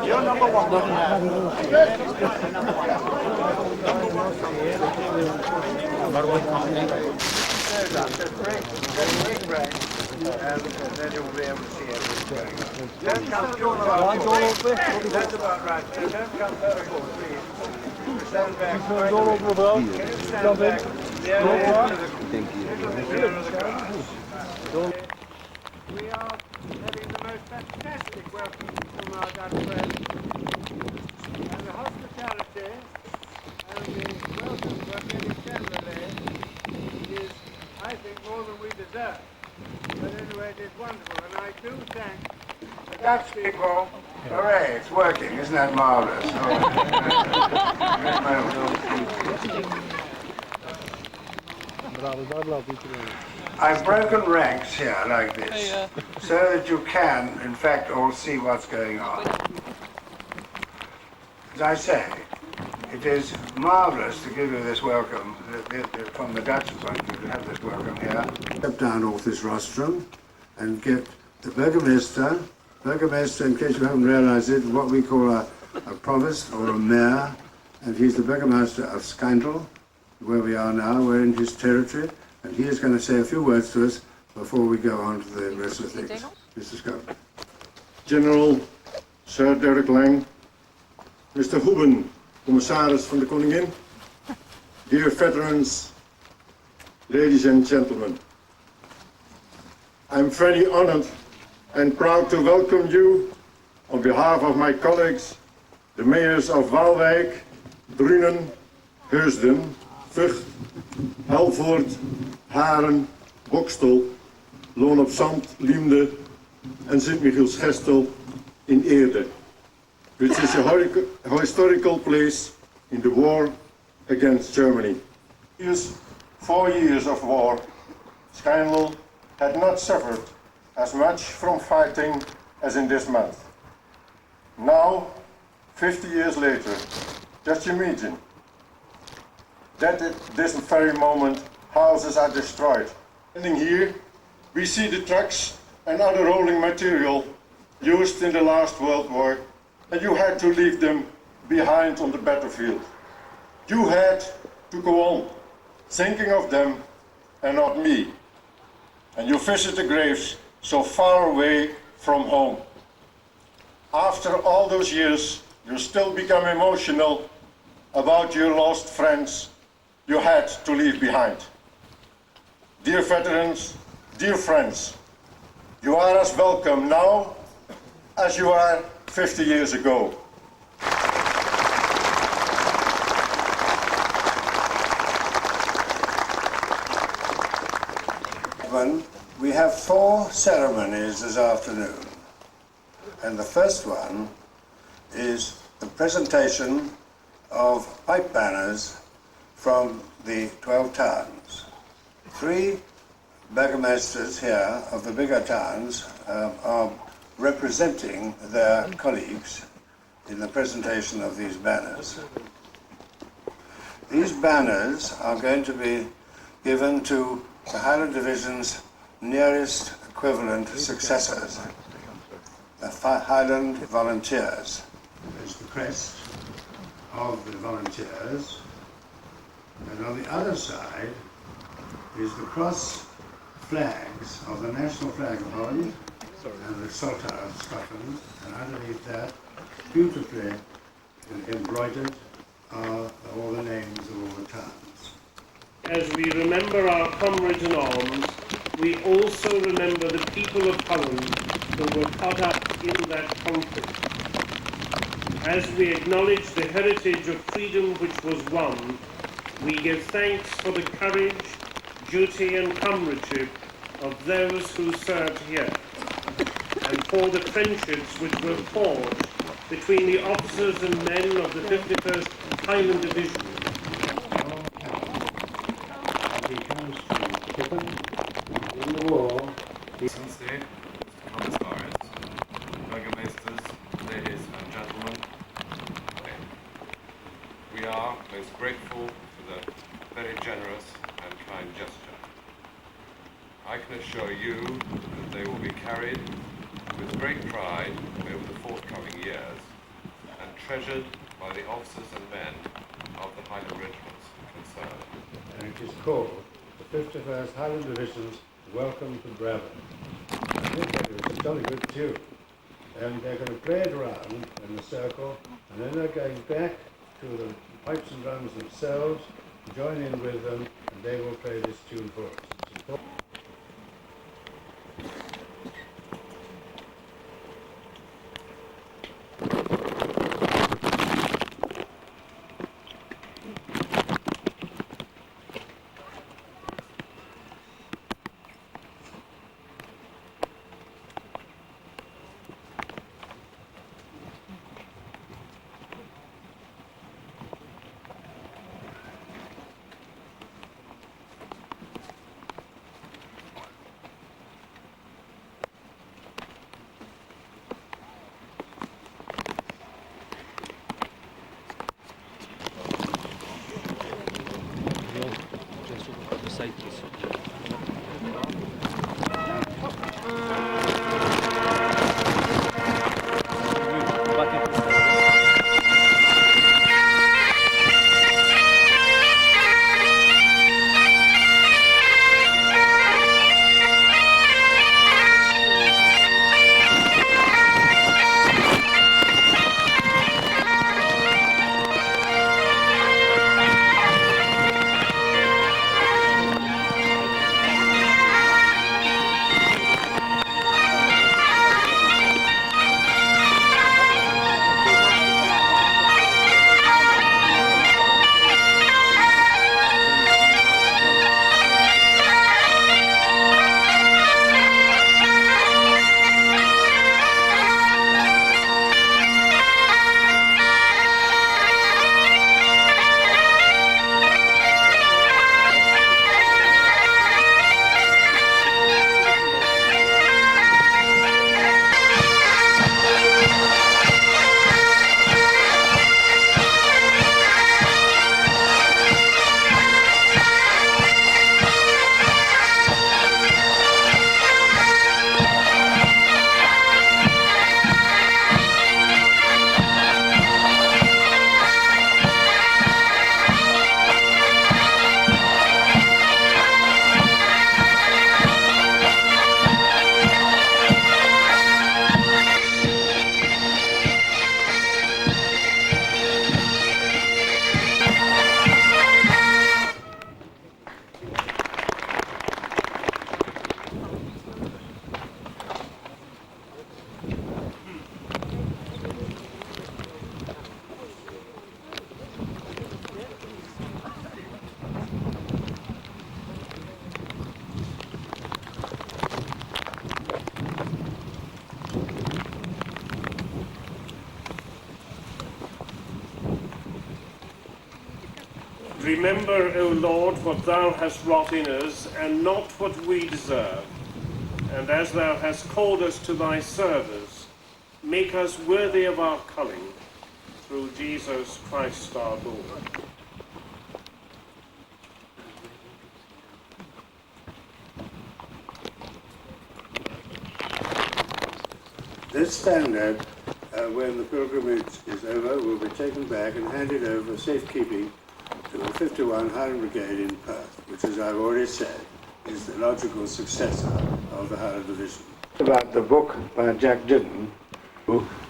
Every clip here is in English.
You're number one. And then you'll be able to see everything. Don't come That's about right. Don't come vertical, please. Stand back. Can you stand back? Thank you. We are having the most fantastic welcome from our Dutch friends. And the hospitality and the welcome we're getting generally is, I think, more than we deserve. But anyway, it is wonderful, and I do thank the Dutch people. Hooray, it's working, isn't that marvellous? I've broken ranks here like this, so that you can, in fact, all see what's going on. As I say, it is marvellous to give you this welcome, from the Dutch point of view, to have this welcome here. Step down off this rostrum and get the Burgemeester, in case you haven't realised it, what we call a provost or a mayor, and he's the Burgemeester of Schijndel, where we are now. We're in his territory, and he is going to say a few words to us before we go on to the rest of things. Mr. Scott. General Sir Derek Lang, Mr. Hoeben, commissaris van de Koningin, dear veterans, ladies and gentlemen. I'm very honored and proud to welcome you on behalf of my colleagues, the mayors of Waalwijk, Drunen, Heusden, Vught, Helvoort, Haaren, Boxtel, Loon op Zand, Liemde and St. Michiels-Gestel in Eerde, which is a historical place in the war against Germany. 4 years of war, Schijndel had not suffered as much from fighting as in this month. Now, 50 years later, just imagine that at this very moment houses are destroyed. Standing here, we see the trucks and other rolling material used in the last World War, and you had to leave them behind on the battlefield. You had to go on, thinking of them and not me. And you visit the graves so far away from home. After all those years, you still become emotional about your lost friends you had to leave behind. Dear veterans, dear friends, you are as welcome now as you are 50 years ago. We have 4 ceremonies this afternoon, and the first one is the presentation of pipe banners from the 12 towns. 3 burgomasters here of the bigger towns are representing their colleagues in the presentation of these banners. These banners are going to be given to the Highland Division's nearest equivalent successors, the Highland Volunteers. It's the crest of the Volunteers, and on the other side is the cross flags of the national flag of Holland and the Saltire of Scotland, and underneath that, beautifully embroidered, are all the names of all the towns. As we remember our comrades in arms, we also remember the people of Holland who were caught up in that conflict. As we acknowledge the heritage of freedom which was won, we give thanks for the courage, duty and comradeship of those who served here, and for the friendships which were forged between the officers and men of the 51st Highland Division. He comes to Kippen in the war. Excellency, Commissars, Burgomaesters, ladies and gentlemen, we are most grateful for the very generous and kind gesture. I can assure you that they will be carried with great pride over the forthcoming years and treasured by the officers and men of the Highland regiments concerned. And it is called the 51st Highland Division's Welcome to Brabant. I think that is a jolly good tune. And they're going to play it around in the circle, and then they're going back to the pipes and drums themselves, join in with them, and they will play this tune for us. It's important. Remember, O Lord, what thou hast wrought in us, and not what we deserve. And as thou hast called us to thy service, make us worthy of our calling, through Jesus Christ our Lord. This standard, when the pilgrimage is over, will be taken back and handed over for safekeeping to the 51 Highland Brigade in Perth, which, as I've already said, is the logical successor of the Highland Division. About the book by Jack Didden,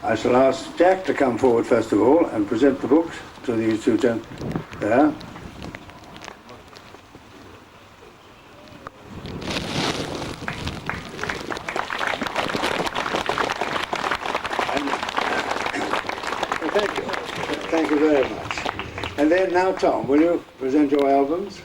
I shall ask Jack to come forward first of all and present the book to these two gentlemen there. Thank you very much. And then now, Tom, will you present your albums?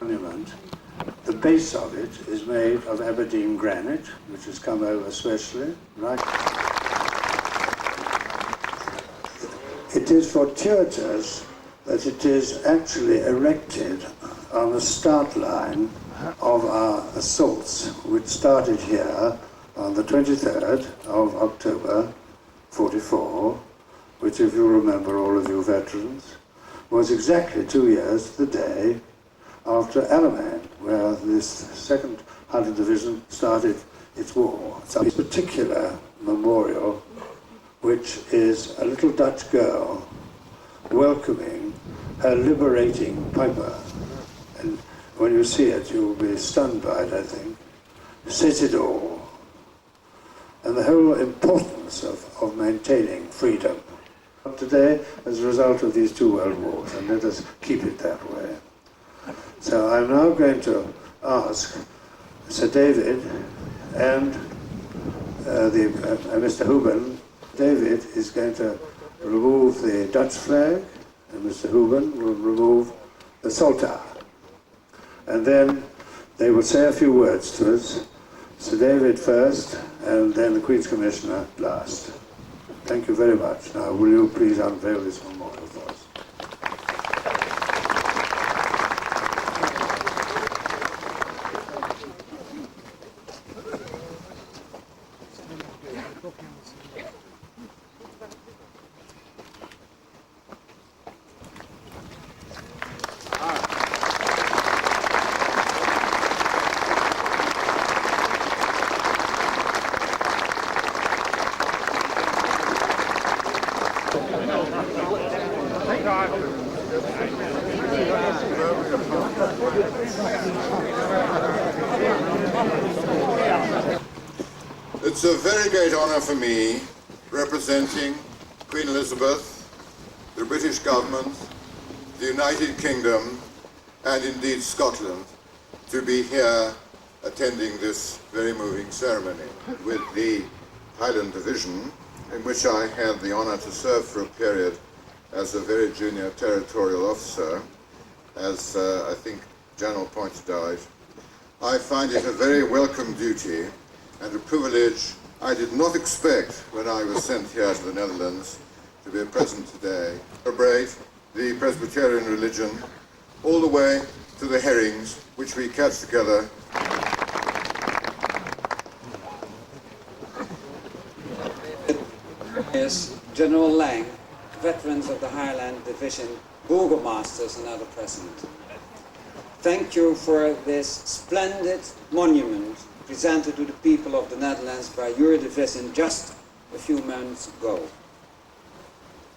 Monument. The base of it is made of Aberdeen granite, which has come over specially, right? It is fortuitous that it is actually erected on the start line of our assaults, which started here on the 23rd of October 44, which, if you remember, all of you veterans, was exactly 2 years to the day after Alamein, where this 2nd Highland Division started its war. So this particular memorial, which is a little Dutch girl welcoming her liberating piper. And when you see it, you will be stunned by it, I think. Says it all. And the whole importance of maintaining freedom today as a result of these 2 world wars, and let us keep it that way. So I'm now going to ask Sir David and Mr. Huben. David is going to remove the Dutch flag, and Mr. Huben will remove the Saltire. And then they will say a few words to us. Sir David first, and then the Queen's Commissioner last. Thank you very much. Now, will you please unveil this memorial for us? It's a very great honour for me, representing Queen Elizabeth, the British government, the United Kingdom, and indeed Scotland, to be here attending this very moving ceremony with the Highland Division, in which I had the honour to serve for a period as a very junior territorial officer, as I think General pointed out. I find it a very welcome duty and a privilege I did not expect when I was sent here to the Netherlands to be present today. Celebrate the Presbyterian religion all the way to the herrings which we catch together. Yes, General Lang, veterans of the Highland Division, burgomasters and other present. Thank you for this splendid monument presented to the people of the Netherlands by your division just a few months ago.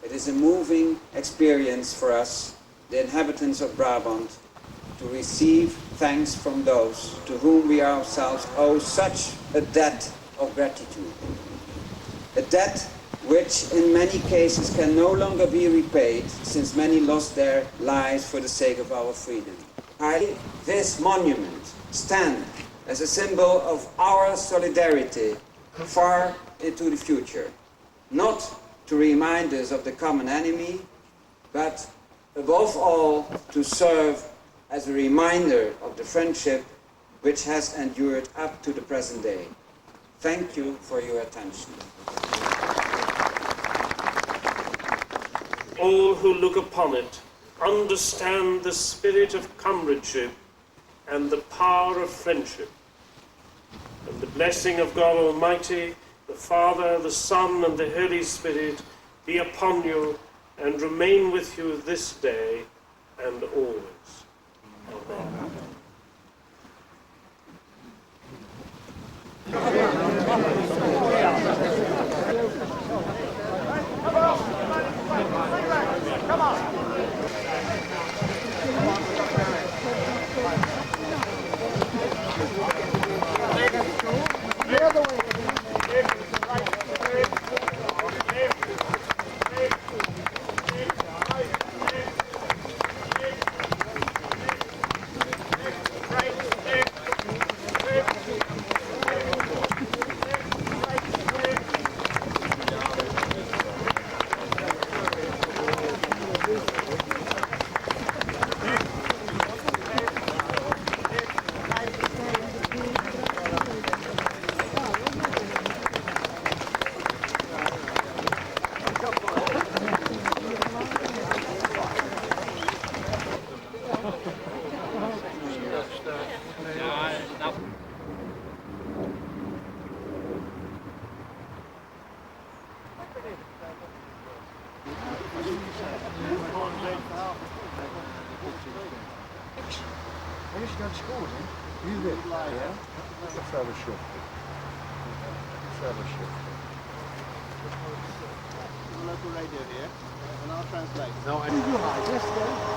It is a moving experience for us, the inhabitants of Brabant, to receive thanks from those to whom we ourselves owe such a debt of gratitude. a debt which in many cases can no longer be repaid since many lost their lives for the sake of our freedom. This monument stands as a symbol of our solidarity far into the future, not to remind us of the common enemy, but above all to serve as a reminder of the friendship which has endured up to the present day. Thank you for your attention. All who look upon it understand the spirit of comradeship and the power of friendship. And the blessing of God Almighty, the Father, the Son, and the Holy Spirit be upon you and remain with you this day and always. Amen. Als je naar de school bent, wie weet. Ja? Dat fellowship. Fellowship. Local radio here, and I'll translate. No, I need you high.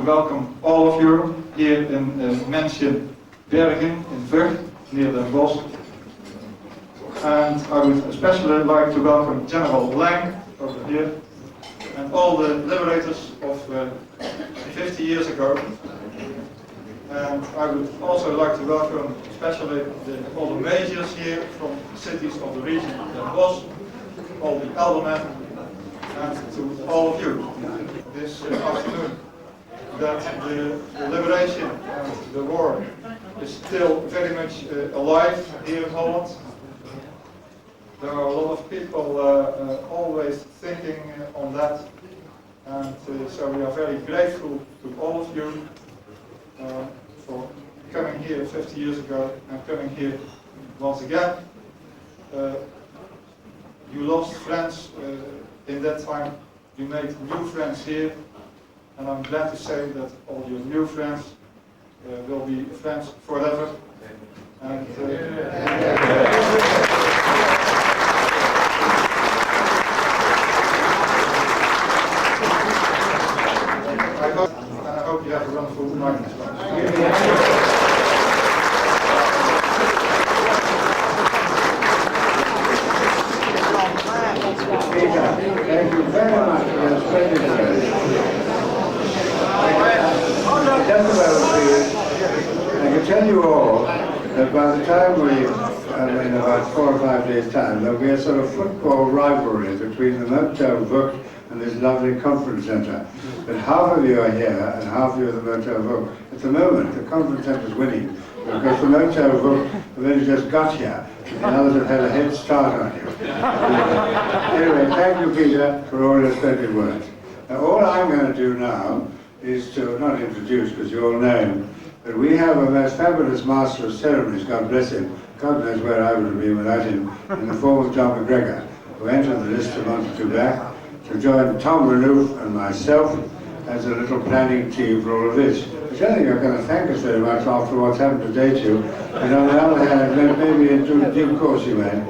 welcome all of you here in Mansion Bergen in Vught, near Den Bosch. And I would especially like to welcome General Lang over here and all the liberators of 50 years ago. And I would also like to welcome especially all the majors here from the cities of the region of Den Bosch, all the aldermen, and to all of you this afternoon. That the liberation and the war is still very much alive here in Holland. There are a lot of people always thinking on that, and so we are very grateful to all of you for coming here 50 years ago and coming here once again. You lost friends in that time, you made new friends here, and I'm glad to say that all your new friends will be friends forever. And, I hope you have a wonderful night as well. Thank you very much for your splendid work. Just about please, I can tell you all that by the time in about 4 or 5 days' time, there'll be a sort of football rivalry between the Motel Book and this lovely conference centre. But half of you are here and half of you are the Motel Book. At the moment, the conference centre is winning because the Motel Book have only just got here. The others have had a head start on you. Anyway, thank you, Peter, for all your splendid words. Now, all I'm going to do now is to, not introduce, because you all know him, but we have a most fabulous master of ceremonies, God bless him. God knows where I would have been without him, in the form of John McGregor, who entered the list a month or two back, to join Tom Renouf and myself as a little planning team for all of this. Which I think are going to thank us very much after what's happened today to you. And on the other hand, maybe in due course you may.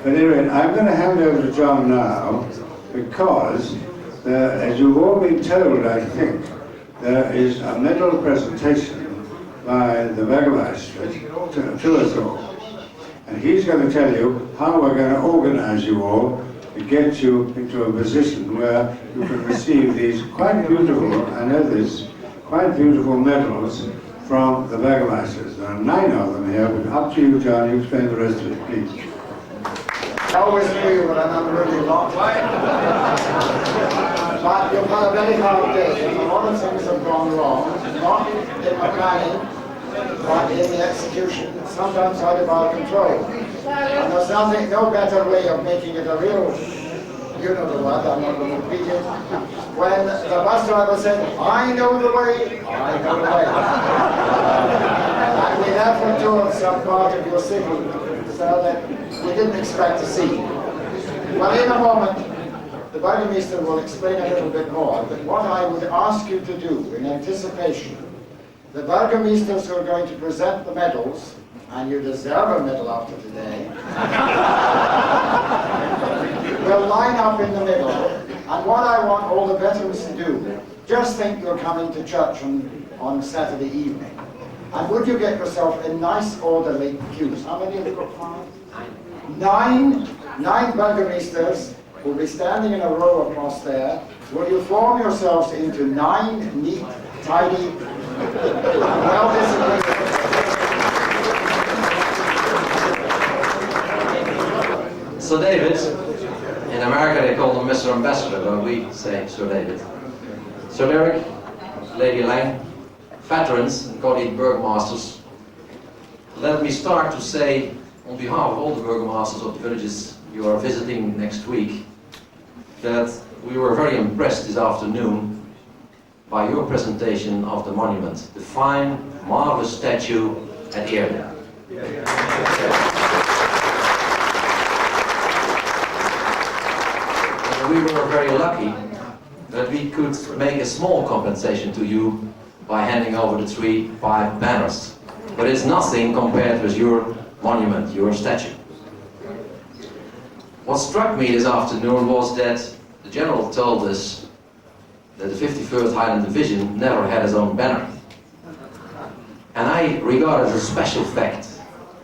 But anyway, I'm going to hand over to John now, because, as you've all been told, I think, there is a medal presentation by the Burgermeister to us all. And he's going to tell you how we're going to organize you all to get you into a position where you can receive these quite beautiful, I know this, quite beautiful medals from the Burgermeisters. There are 9 of them here, but up to you, John, you explain the rest of it, please. I always knew you were an unruly lot. But you've had a very hard day, and a lot of things have gone wrong, not in the planning, but in the execution, sometimes out of our control. And there's no better way of making it a real, you know the word, I'm not going to repeat it, when the bus driver said, I know the way, I know the way. And we therefore toured some part of your city, so that we didn't expect to see. But in a moment, the Burgermeister will explain a little bit more, but what I would ask you to do in anticipation, the Burgermeisters who are going to present the medals, and you deserve a medal after today, will line up in the middle, and what I want all the veterans to do, just think you're coming to church on Saturday evening. And would you get yourself in nice orderly queues? How many have you got? 5? 9 Burgermeisters will be standing in a row across there. Will you form yourselves into 9 neat, tidy, well-disciplined... Sir David, in America they call him Mr. Ambassador, but we say Sir David. Sir Derek, Lady Lang, veterans and colleague burgomasters, let me start to say, on behalf of all the burgomasters of the villages you are visiting next week, that we were very impressed this afternoon by your presentation of the monument, the fine, marvelous statue at Eerde. We were very lucky that we could make a small compensation to you by handing over the 3 5 banners. But it's nothing compared with your monument, your statue. What struck me this afternoon was that the General told us that the 51st Highland Division never had its own banner. And I regard it as a special fact,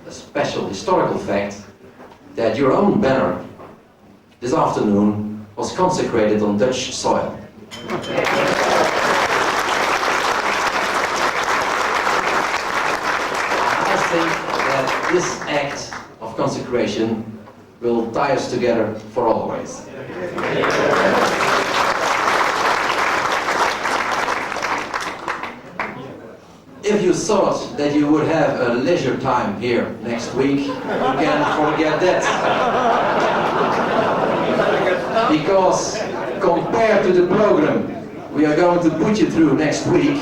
a special historical fact, that your own banner this afternoon was consecrated on Dutch soil. I think that this act of consecration will tie us together for always. If you thought that you would have a leisure time here next week, you can forget that. Because compared to the program we are going to put you through next week,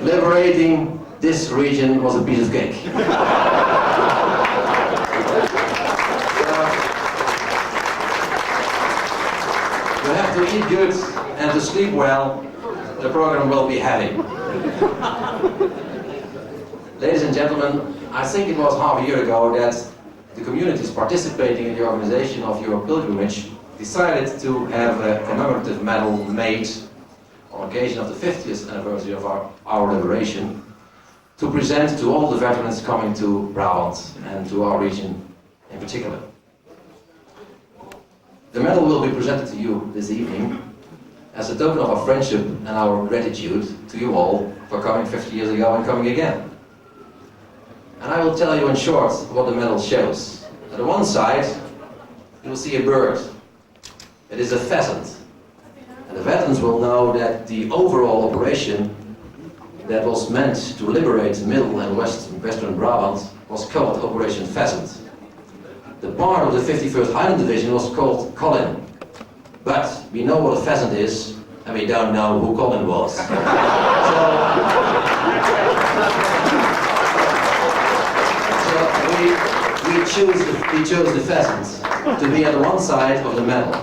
liberating this region was a piece of cake. You have to eat good and to sleep well. The program will be heavy. Ladies and gentlemen, I think it was half a year ago that the communities participating in the organization of your pilgrimage decided to have a commemorative medal made on occasion of the 50th anniversary of our liberation to present to all the veterans coming to Brabant and to our region in particular. The medal will be presented to you this evening as a token of our friendship and our gratitude to you all for coming 50 years ago and coming again. And I will tell you in short what the medal shows. On the one side, you will see a bird. It is a pheasant. And the veterans will know that the overall operation that was meant to liberate Middle and Western Brabant was called Operation Pheasant. The part of the 51st Highland Division was called Colin. But we know what a pheasant is, and we don't know who Colin was. So we chose the pheasant to be at one side of the medal.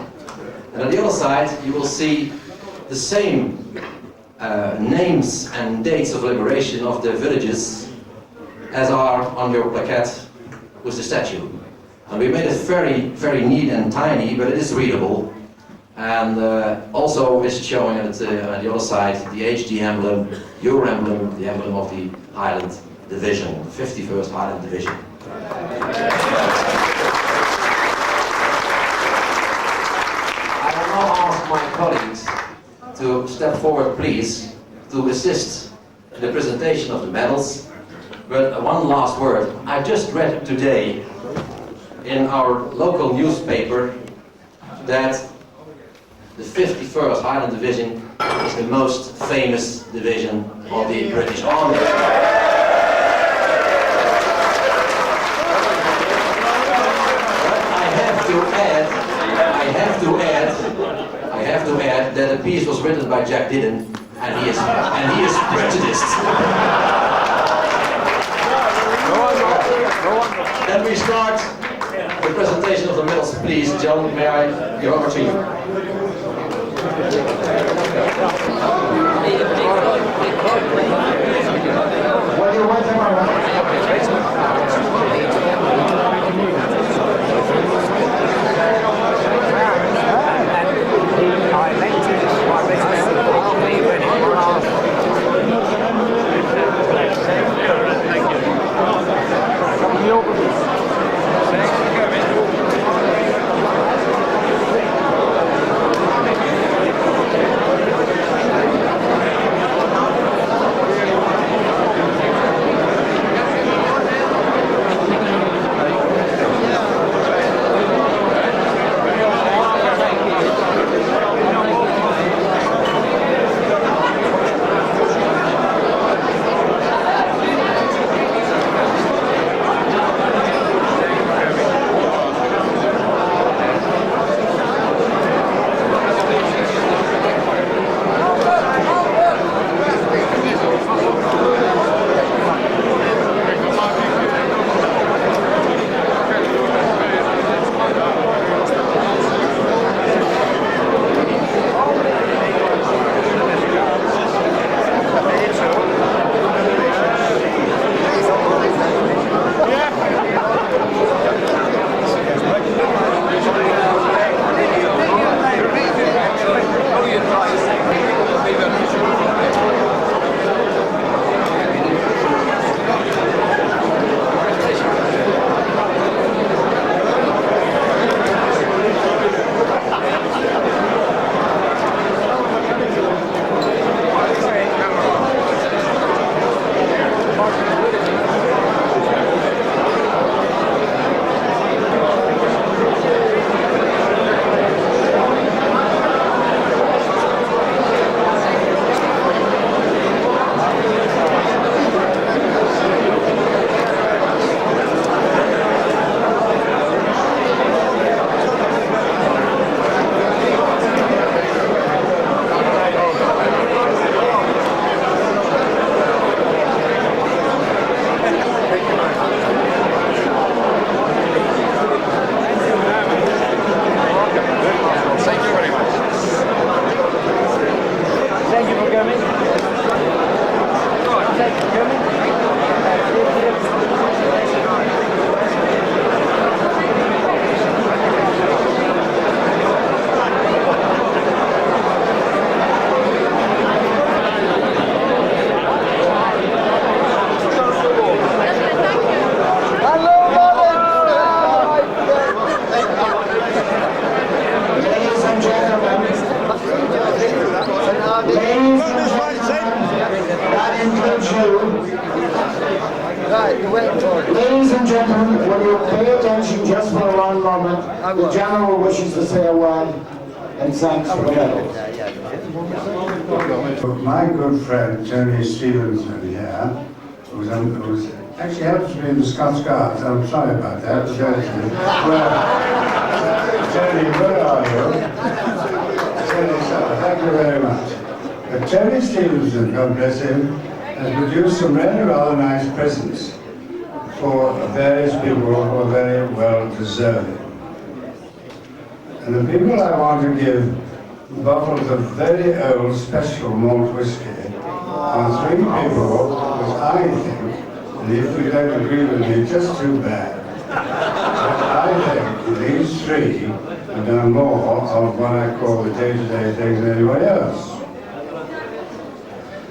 And on the other side, you will see the same names and dates of liberation of the villages as are on your plaquette with the statue. And we made it very, very neat and tiny, but it is readable. And also is showing at the other side the HD emblem, your emblem, the emblem of the Highland Division, 51st Highland Division. I will now ask my colleagues to step forward, please, to assist in the presentation of the medals. But one last word. I just read today in our local newspaper that the 51st Highland Division is the most famous division of the British Army. But I have to add that the piece was written by Jack Didden, and he is prejudiced. Then we start the presentation of the medals. Please, John, may I give over to you? Well, you wait a moment. gentlemen, will you pay attention just for one moment? The General wishes to say a word and thanks for the medal. My good friend Tony Stevenson here, who's actually happens to be in the Scots Guards. I'm sorry about that. But Tony, where are you? Tony, sir, thank you very much. But Tony Stevenson, God bless him, has produced some rather nice presents for various people who are very well deserving. And the people I want to give bottles of very old special malt whiskey are three people which I think, and if you don't agree with me, just too bad. But I think these three have done more of what I call the day-to-day things than anybody else.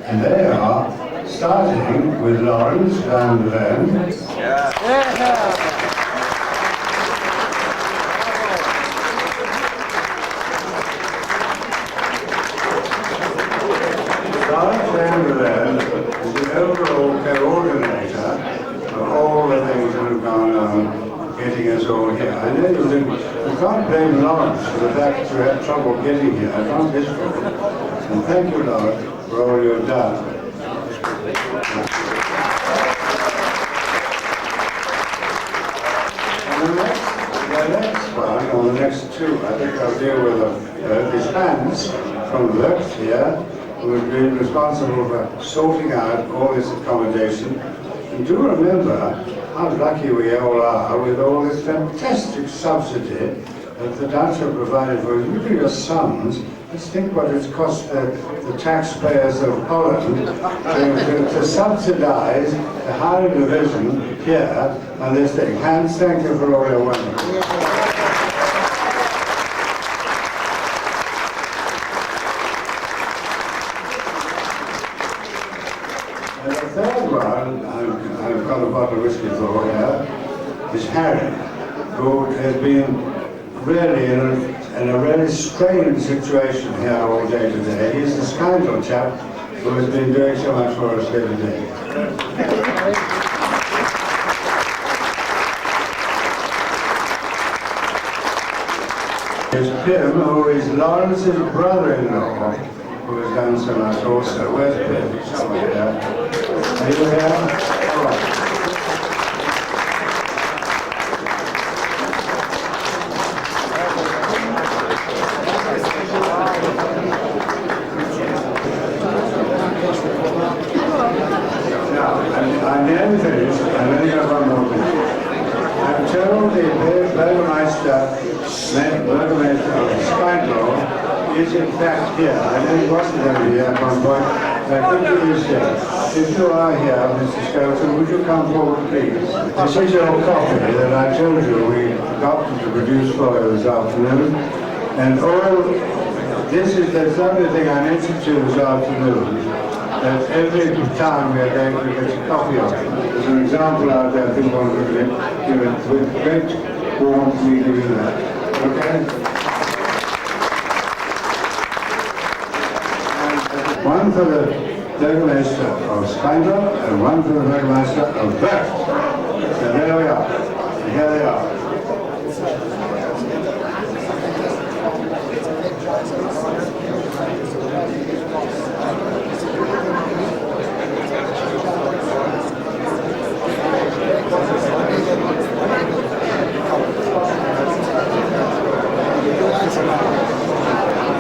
And they are, starting with Lawrence Van Ven. Lawrence Van Ven is the overall coordinator of all the things that have gone on getting us all here. I know you can't blame Lawrence for the fact that you had trouble getting here. I can't his fault. And thank you, Lawrence, for all you've done. And the next one, or the next two, I think I'll deal with them, is Hans from Lux here, who has been responsible for sorting out all this accommodation. And do remember how lucky we all are with all this fantastic subsidy that the Dutch have provided for you and your sons. Let's think what it's cost the taxpayers of Holland to subsidize the Highland Division here on this thing. Hans, thank you for all your work. And the third one, I've got a bottle of whiskey for here, is Haaren, who has been really in a really strange situation here all day today. He's the Schijndel chap who has been doing so much for us here today. There's Pim, who is Lawrence's brother-in-law, who has done so much also. Where's Pim? Somewhere here. Are you here? Right. I'm nearly finished. I've only got one more thing. I'm told the Burgermeister of Schijndel is in fact here. I know he wasn't going to be here at one point, but I think he is here. If you are here, Mr. Skelton, would you come forward, please? This is your copy that I told you we got to produce for you this afternoon. And all this is the only thing I mentioned to you this afternoon. That every time we are going to get a copy of it. There's an example out there, people want to look at it, give it with great warmth, we give you that. Okay? And one for the Burgermeister of Schijndel and one for the Burgermeister of Bert. So there we are. And here they are.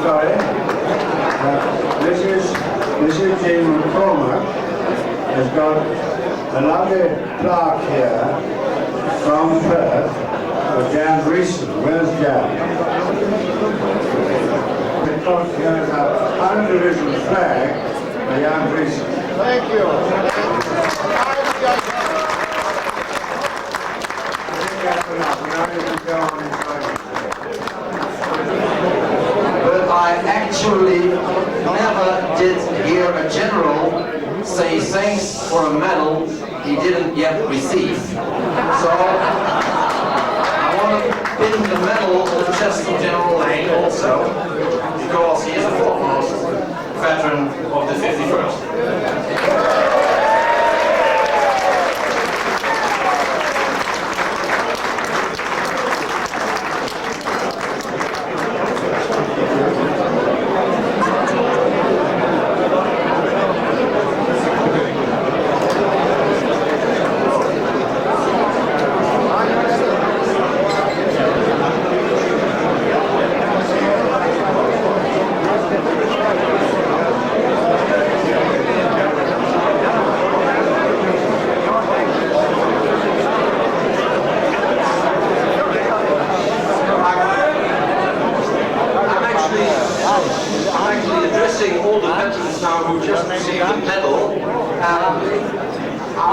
Sorry. Mrs. Jean McCormack has got a lovely plaque here from Perth for Jan Reeson. Where's Jan? Because he has a Highland Division flag for Jan Reeson. Thank you. But I actually never did hear a general say thanks for a medal he didn't yet receive. So I want to pin the medal on the chest of General Lang also, because he is a foremost veteran of the 51st.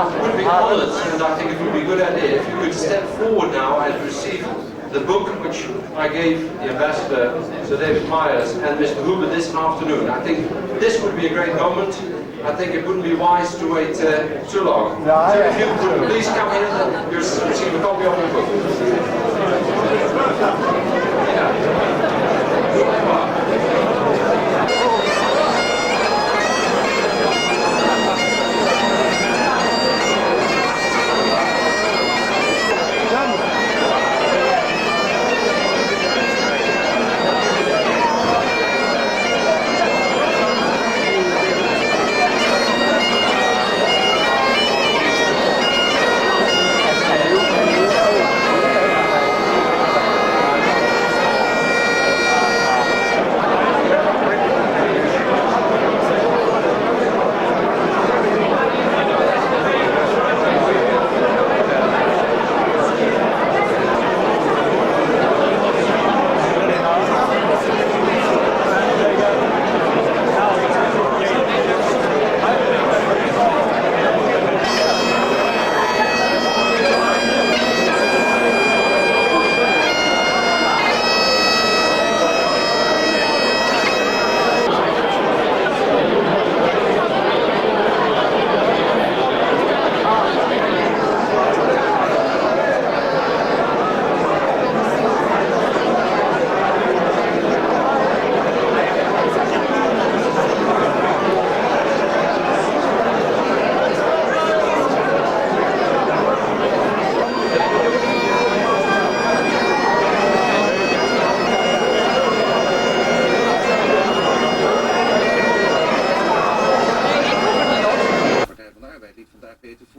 would be honored, and I think it would be a good idea if you could step forward now and receive the book which I gave the ambassador, Sir David Myers, and Mr. Huber this afternoon. I think this would be a great moment. I think it wouldn't be wise to wait too long. So if you could please come in and receive a copy of the book.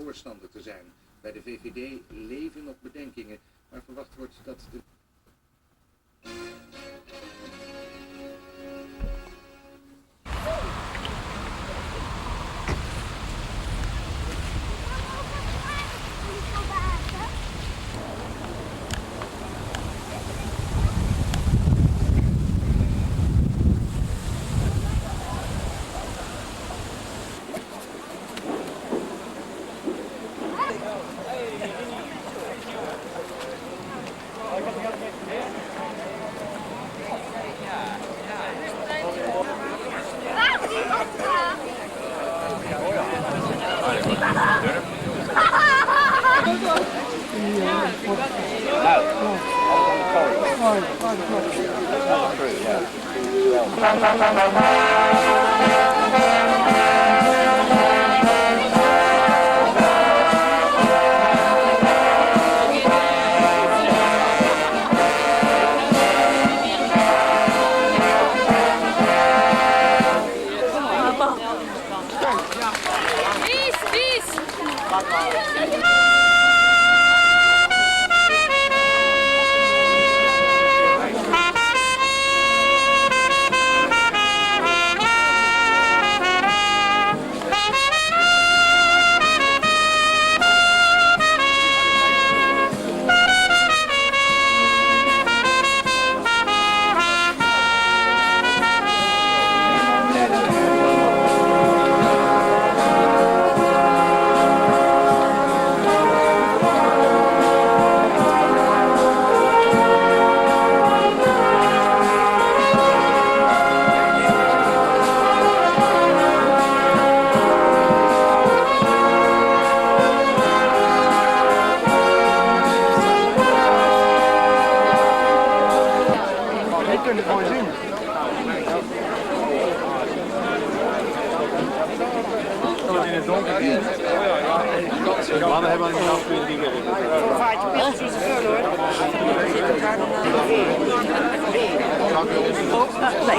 voorstander te zijn. Bij de VVD leven nog bedenkingen, maar verwacht wordt dat de...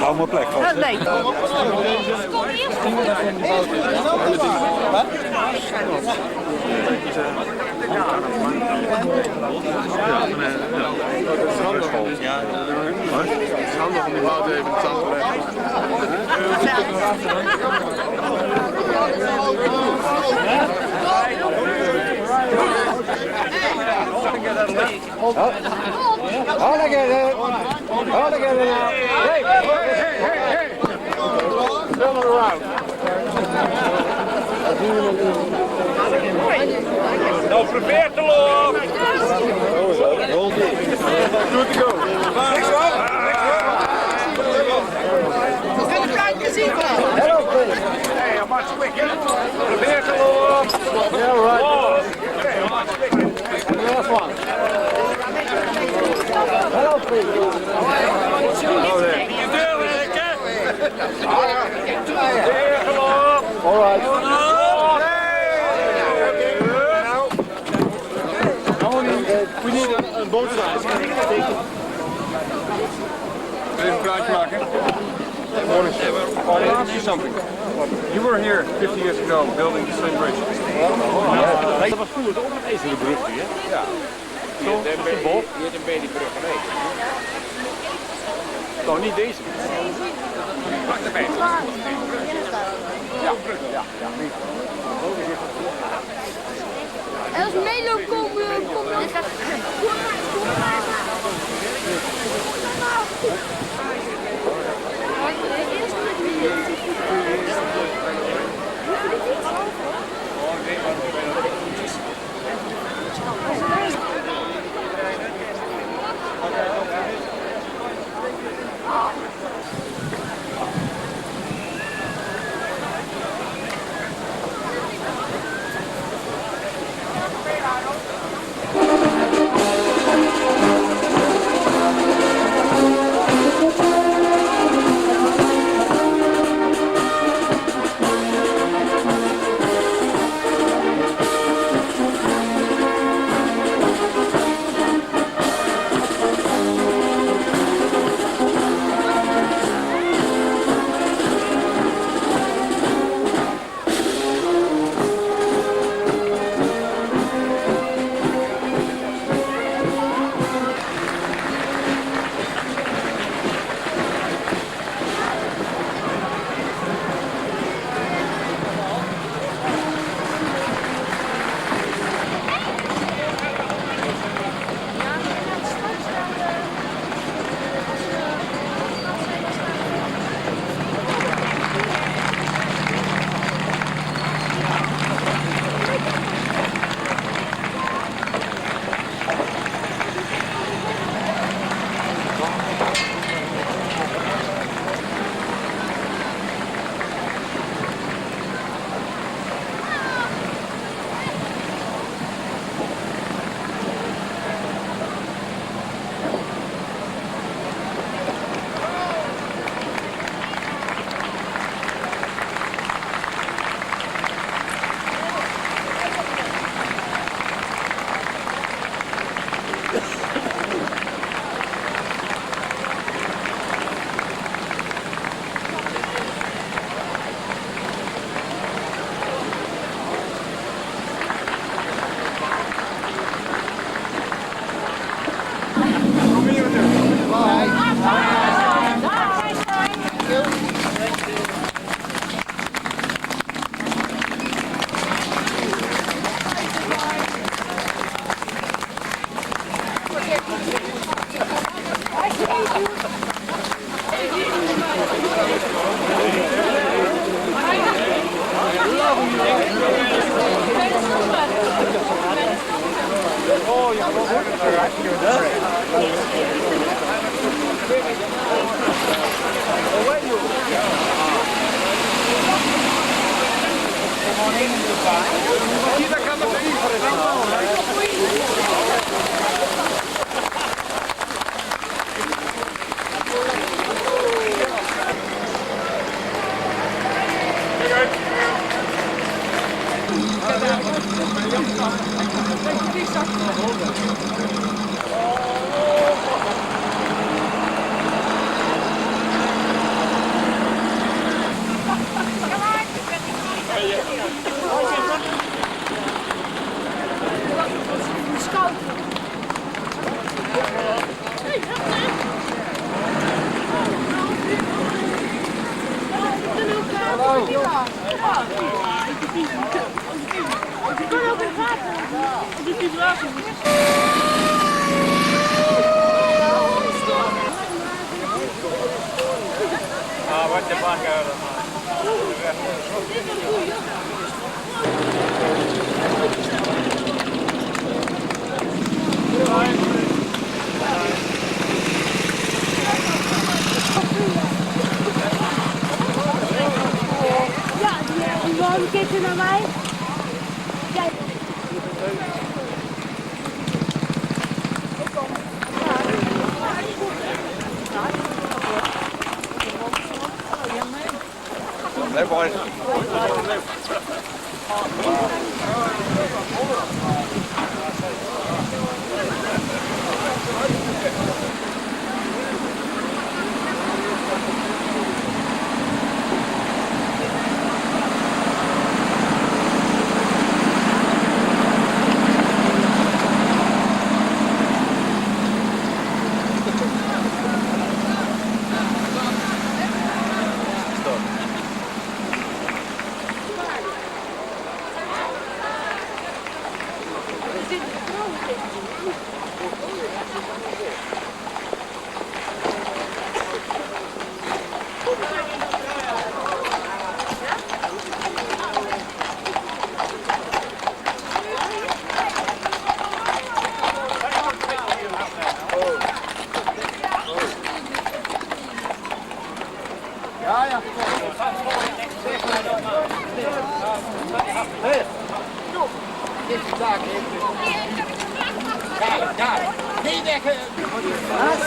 Hou maar plek vast. Nee. Ja, het is handig om die water even in het zand te leggen. All together. All together now. Hey, hey, hey, hey. Turn it around. Nou, probeer te lopen. Goed te go. Hello, please. Hey, how much quicker? Probeer te lopen. Yeah, right. Okay, how much quicker? Last one. Hello, please. You do it, probeer te lopen. All right. We need a boat size. Even een praatje maken. Morning. I want to ask you something. You were here 50 years ago building the same bridge. Dat was vroeger ook een ijzeren brug hier. Ja. Zo, Hier symbool. een beetje brug mee. Nou, niet deze. Pak erbij. Ja, brug. Ja, ja. En als Melo komt, Wat de bakker. je naar mij? Jij. Nee, boys.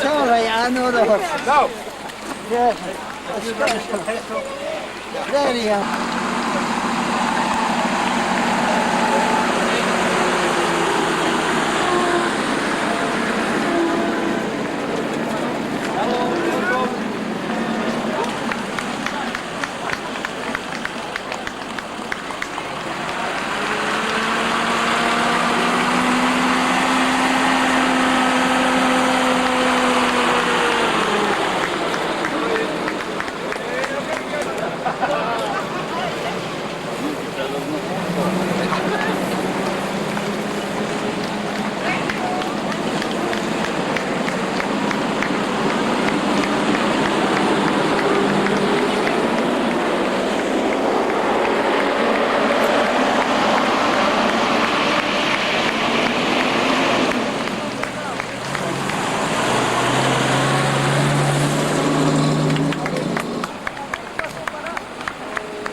Sorry, I know the horse. No. Yeah. There you go.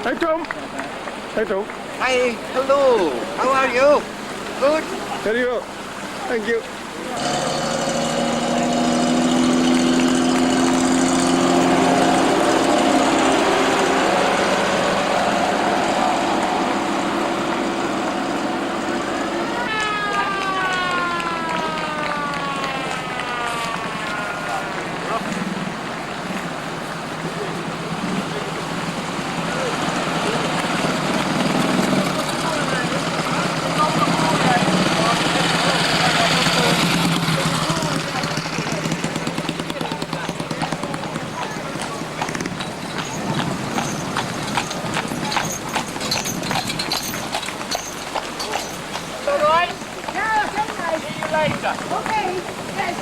Hey Tom. Hey Tom. Hi, hello. How are you? Good? Very well. Thank you. Okay, yes.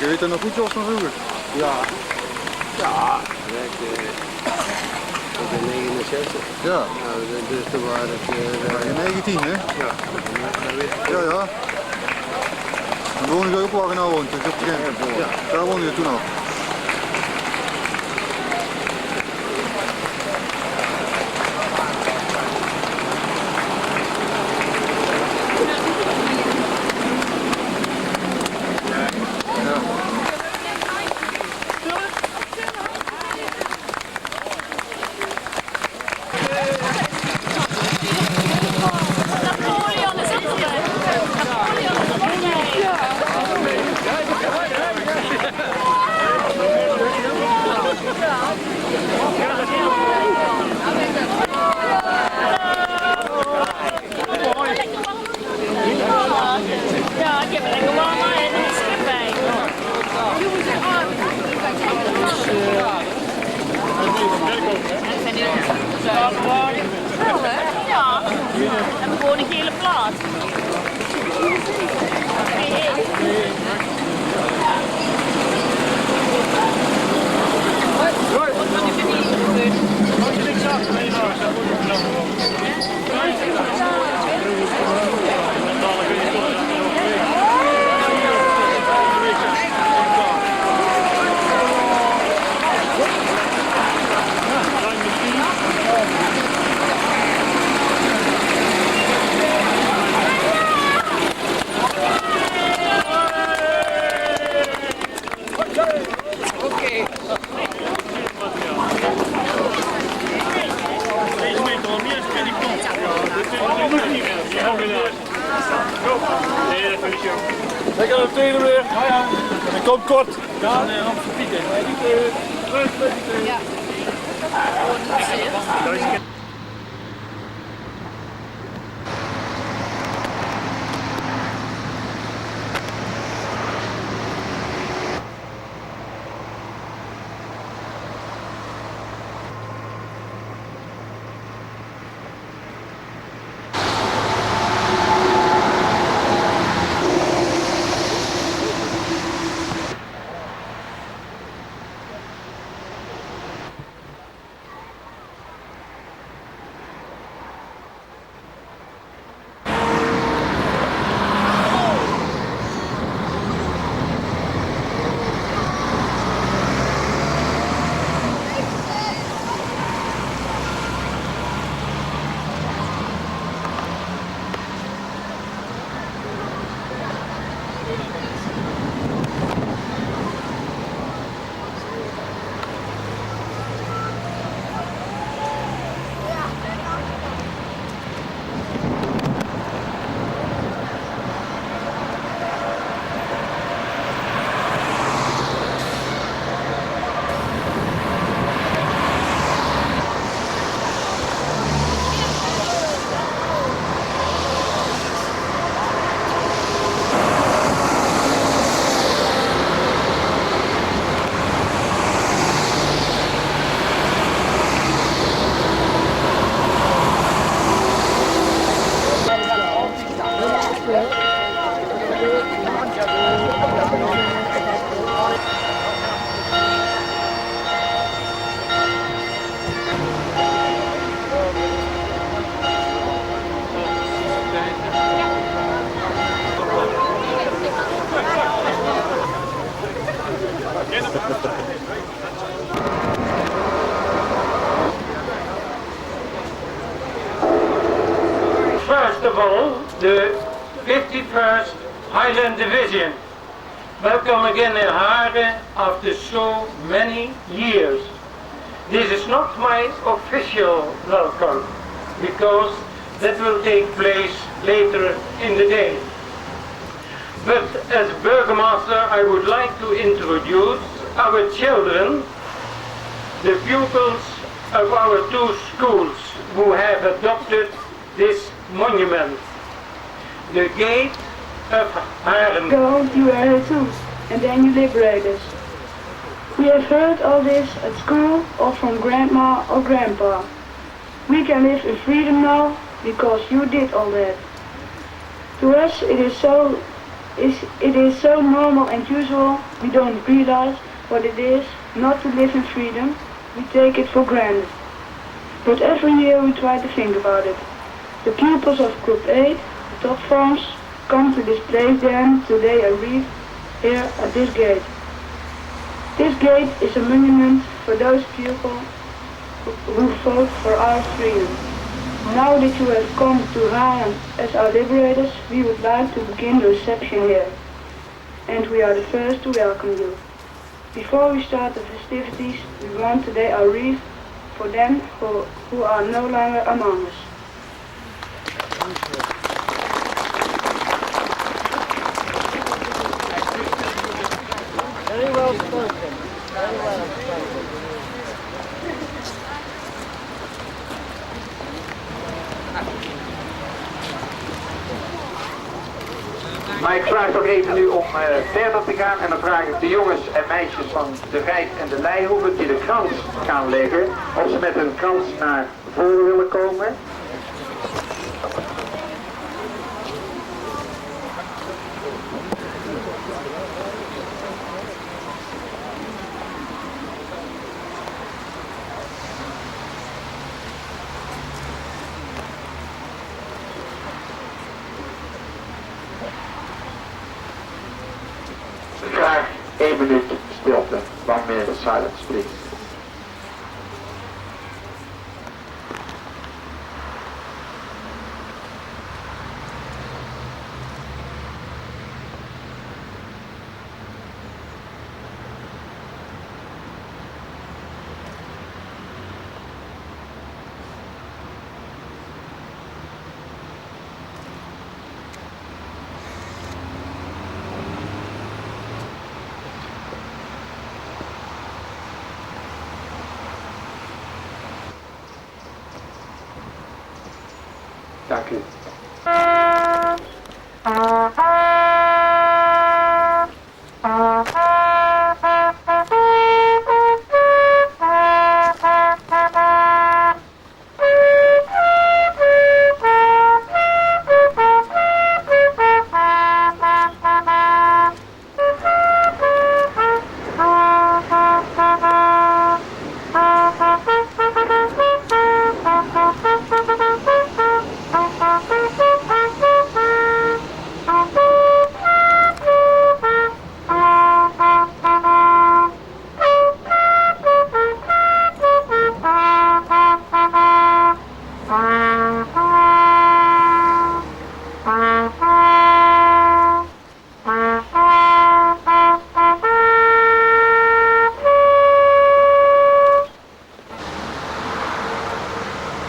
Je weet dat nog goed zoals van vroeger? Ja. Ja. Ik ben 69. Ja. Nou, dus toen waren het... in 19, hè? Ja. Ja, ja. Dan woon je ook waar je nou woont, dus op de Gent. Ja. Daar woonde je toen al. Ja, ik heb er lekker warm aan en een schip bij. Jongens en armen. Ja, en we gewoon een gele plaat. Ik ga op tweede weer. Dat komt kort. Ja, nee, ramp verpieken. Ja. First of all, the 51st Highland Division. Welcome again in Haaren after so many years. This is not my official welcome, because that will take place later in the day. But as Burgomaster, I would like to introduce our children, the pupils of our two schools who have adopted this monument. The gate of Haaren. Go, you are too, and then you liberate us. We have heard all this at school or from grandma or grandpa. We can live in freedom now because you did all that. To us it is so normal and usual we don't realize what it is not to live in freedom we take it for granted. But every year we try to think about it. The pupils of Group 8, the top forms, come to this place then today a wreath here at this gate. This gate is a monument for those pupils who fought for our freedom. Now that you have come to Haaren as our liberators, we would like to begin the reception here. And we are the first to welcome you. Before we start the festivities, we want today a wreath for them who are no longer among us. Very well spoken. Very well spoken. Maar ik vraag toch even nu om verder te gaan en dan vraag ik de jongens en meisjes van de Rijt en de Leihoeven die de krans gaan leggen, of ze met hun krans naar voren willen komen. Graag 1 minuut stilte. 1 minute silence, please. Dank u.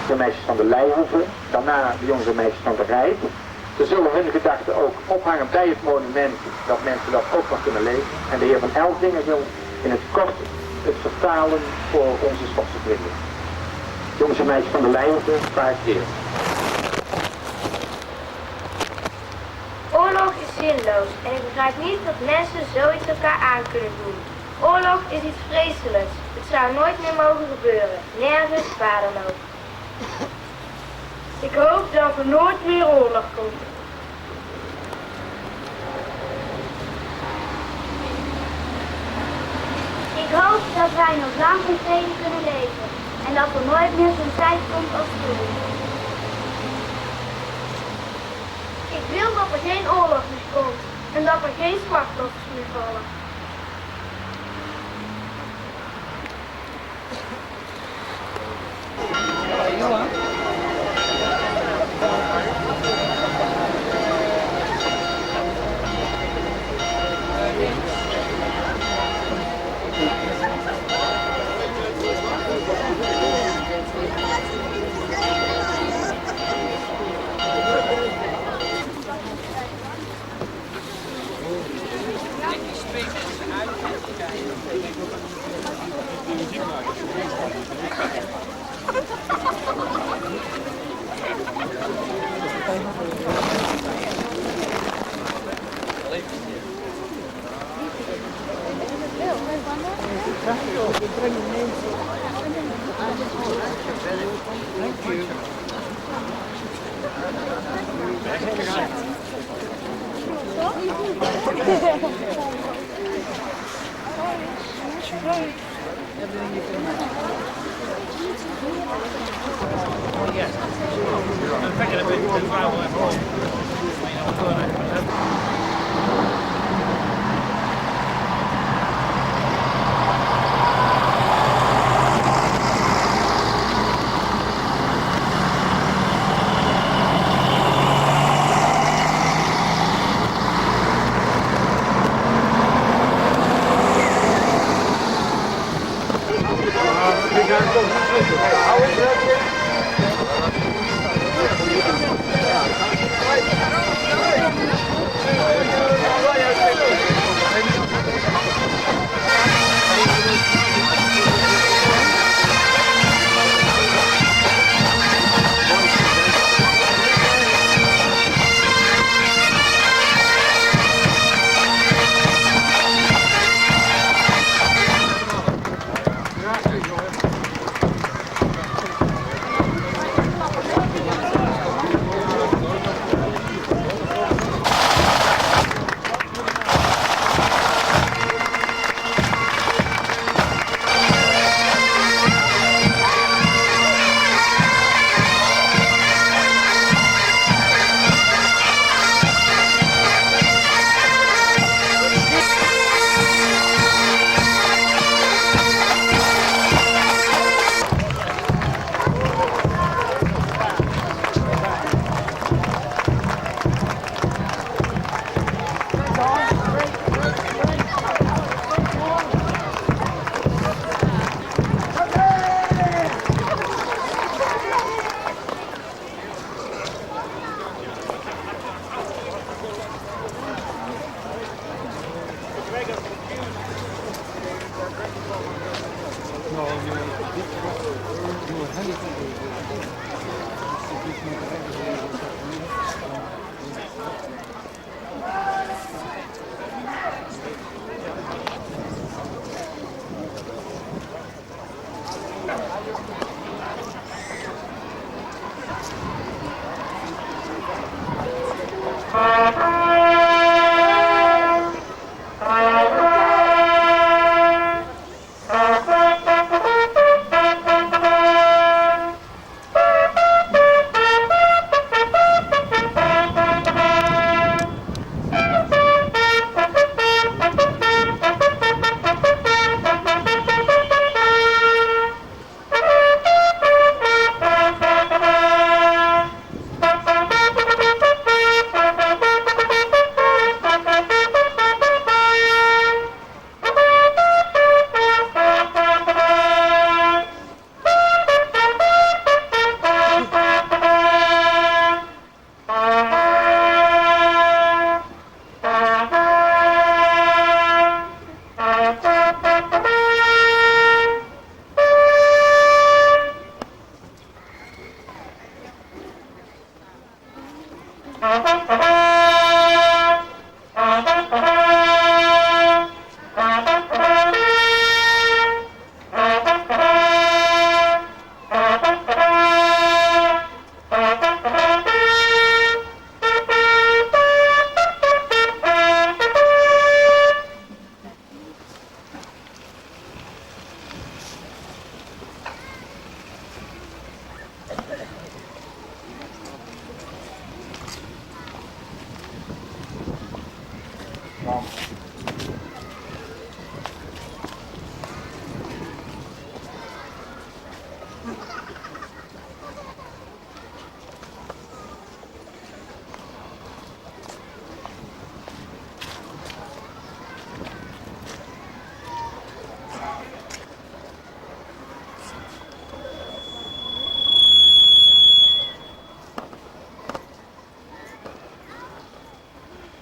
De meisjes van de Leihoeven, daarna de jongens en meisjes van de Rijt. Ze zullen hun gedachten ook ophangen bij het monument, dat mensen dat ook nog kunnen lezen. En de heer Van Elvingen wil in het kort het vertalen voor onze Schotse vrienden. Jongens en meisjes van de Leihoeven, vraag ik eerst. Oorlog is zinloos en ik begrijp niet dat mensen zoiets elkaar aan kunnen doen. Oorlog is iets vreselijks. Het zou nooit meer mogen gebeuren. Nergens, waar dan ook. Ik hoop dat er nooit meer oorlog komt. Ik hoop dat wij nog lang in vrede kunnen leven en dat er nooit meer zo'n tijd komt als toen. Ik wil dat er geen oorlog meer komt en dat er geen slachtoffers meer vallen. Thank you.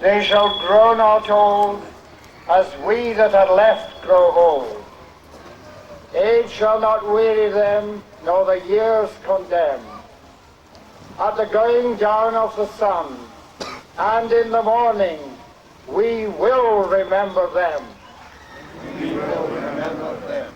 They shall grow not old, as we that are left grow old. Age shall not weary them, nor the years condemn. At the going down of the sun, and in the morning, we will remember them. We will remember them.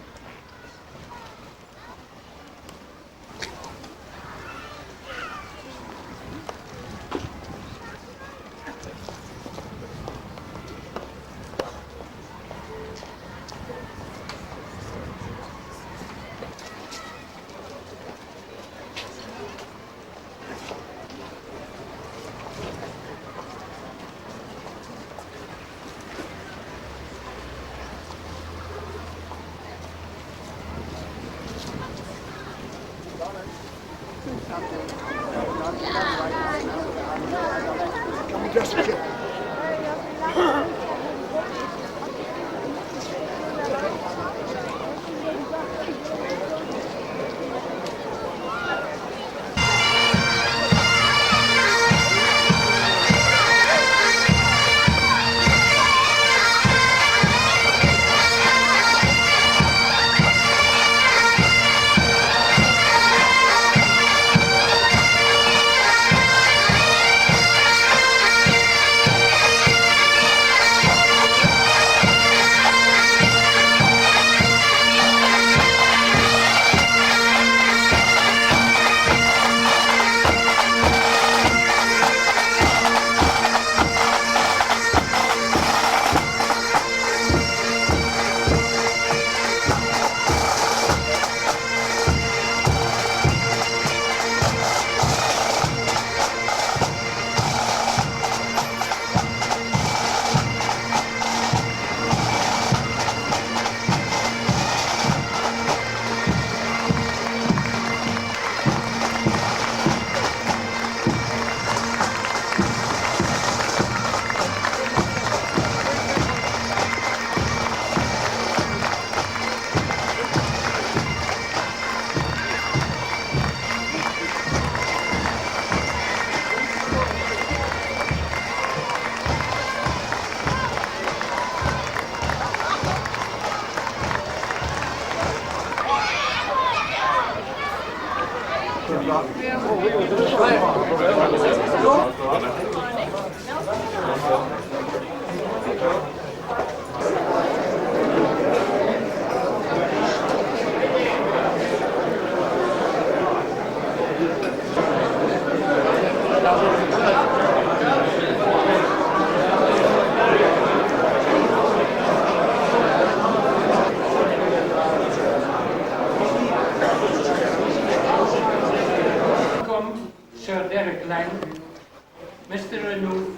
Mr. Renou,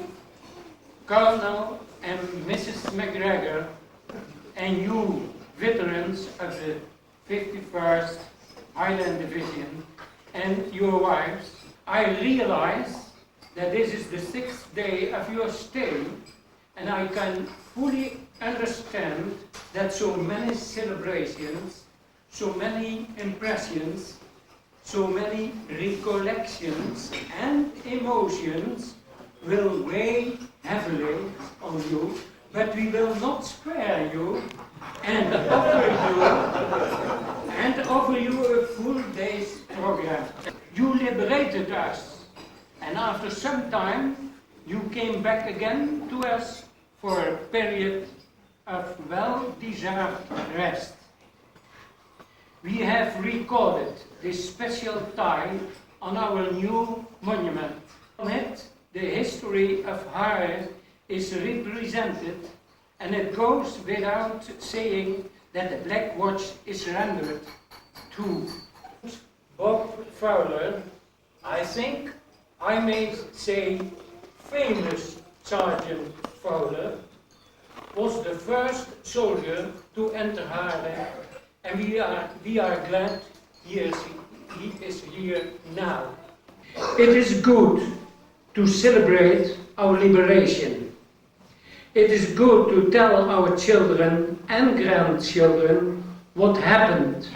Colonel and Mrs. McGregor, and you, veterans of the 51st Highland Division, and your wives, I realize that this is the 6th day of your stay, and I can fully understand that so many celebrations, so many impressions, so many recollections and emotions will weigh heavily on you, but we will not spare you and offer you a full day's program. You liberated us, and after some time you came back again to us for a period of well-deserved rest. We have recorded this special time on our new monument. On it, the history of Haaren is represented, and it goes without saying that the Black Watch is rendered to Bob Fowler. I think I may say famous Sergeant Fowler was the first soldier to enter Haaren, and we are glad he is here now. It is good to celebrate our liberation. It is good to tell our children and grandchildren what happened,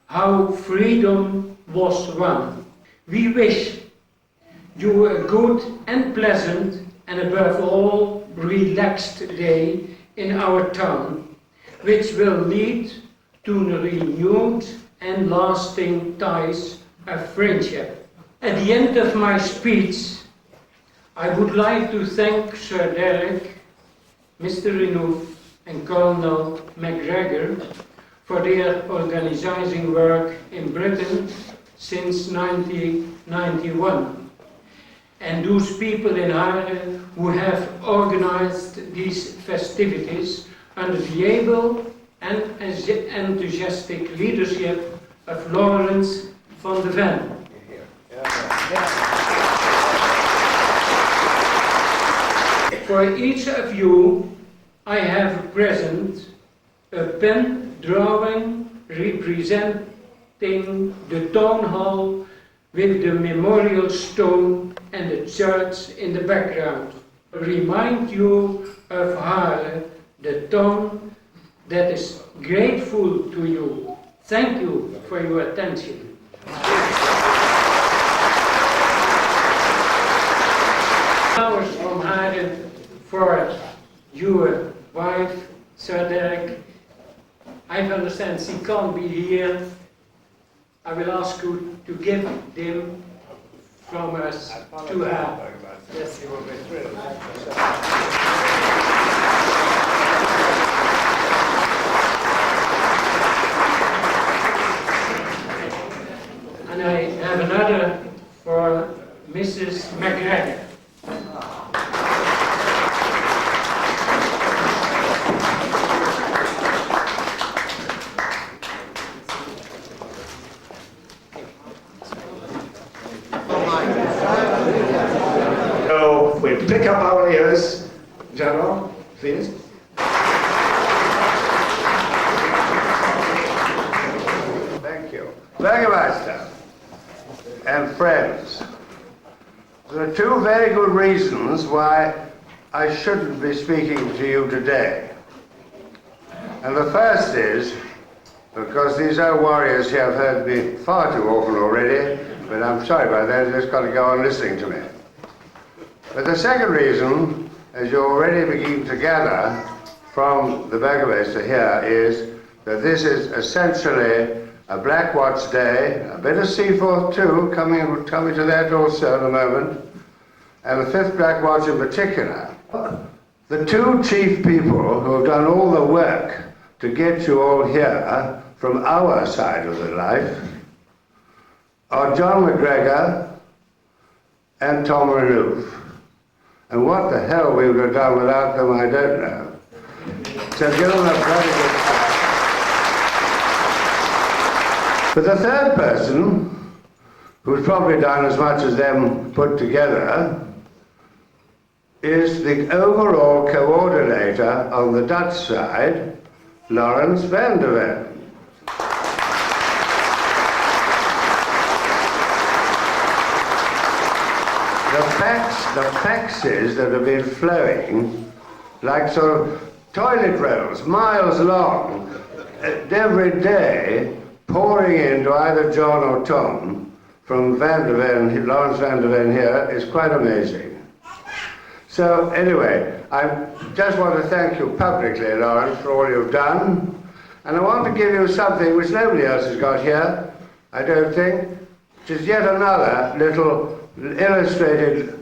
how freedom was won. We wish you a good and pleasant and above all relaxed day in our town, which will lead to renewed and lasting ties of friendship. At the end of my speech, I would like to thank Sir Derek, Mr. Renou and Colonel McGregor for their organizing work in Britain since 1991, and those people in Haaren who have organized these festivities under the able and enthusiastic leadership of Lawrence van de Ven. For each of you, I have a present, a pen drawing representing the town hall with the memorial stone and the church in the background. Remind you of Haaren, the town that is grateful to you. Thank you for your attention. Flowers from Haaren for your wife, Sir Derek. I understand she can't be here. I will ask you to give them from us to her. Yes, you will be thrilled. And I have another for Mrs. McGregor. So we pick up our ears, General, please. Thank you. Bürgermeister and friends, there are two very good reasons why I shouldn't be speaking to you today. And the first is because these old warriors here have heard me far too often already, but I'm sorry about that, they've just got to go on listening to me. But the second reason, as you're already beginning to gather from the Burgermeister here, is that this is essentially a Black Watch Day, a bit of Seaforth too, coming to that also in a moment, and the 5th Black Watch in particular. The two chief people who have done all the work to get you all here from our side of the life are John McGregor and Tom Renouf. And what the hell we would have done without them, I don't know. So give them a very good clap. But the third person, who's probably done as much as them put together, is the overall coordinator on the Dutch side, Lawrence van der Ven. The faxes that have been flowing like sort of toilet rolls, miles long, every day, pouring into either John or Tom from Van der Ven, Lawrence van der Ven here, is quite amazing. So anyway, I just want to thank you publicly, Lawrence, for all you've done. And I want to give you something which nobody else has got here, I don't think, which is yet another little illustrated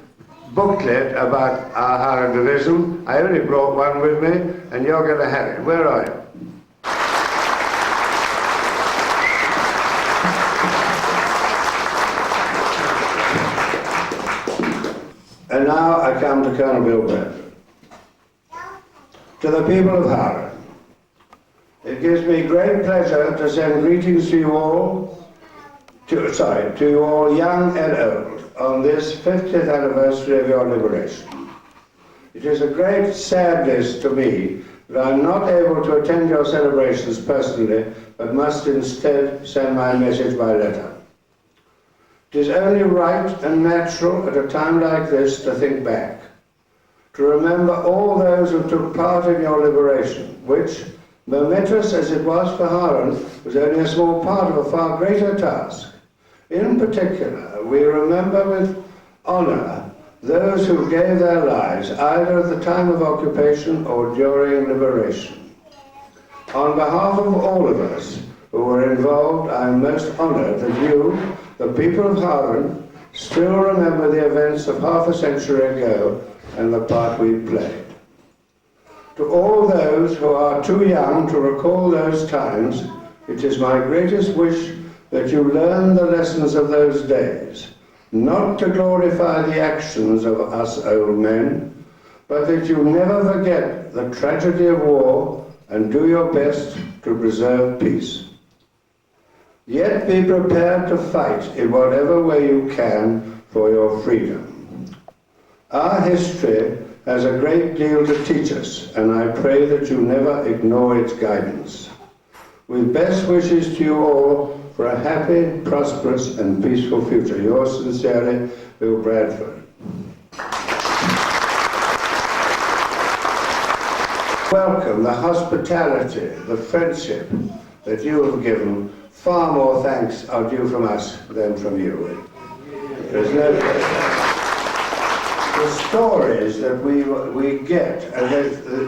booklet about our Haaren Division. I only brought one with me, and you're going to have it. Where are you? And now I come to Colonel Bill Bradford. To the people of Haaren, it gives me great pleasure to send greetings to you all, to you all young and old, on this 50th anniversary of your liberation. It is a great sadness to me that I'm not able to attend your celebrations personally, but must instead send my message by letter. It is only right and natural at a time like this to think back, to remember all those who took part in your liberation, which, momentous as it was for Haaren, was only a small part of a far greater task. In particular, we remember with honour those who gave their lives either at the time of occupation or during liberation. On behalf of all of us who were involved, I am most honoured that you, the people of Haaren, still remember the events of half a century ago and the part we played. To all those who are too young to recall those times, it is my greatest wish that you learn the lessons of those days, not to glorify the actions of us old men, but that you never forget the tragedy of war and do your best to preserve peace. Yet be prepared to fight in whatever way you can for your freedom. Our history has a great deal to teach us, and I pray that you never ignore its guidance. With best wishes to you all for a happy, prosperous and peaceful future. Yours sincerely, Bill Bradford. Welcome, the hospitality, the friendship that you have given. Far more thanks are due from us than from you. There's no question. The stories that we get, and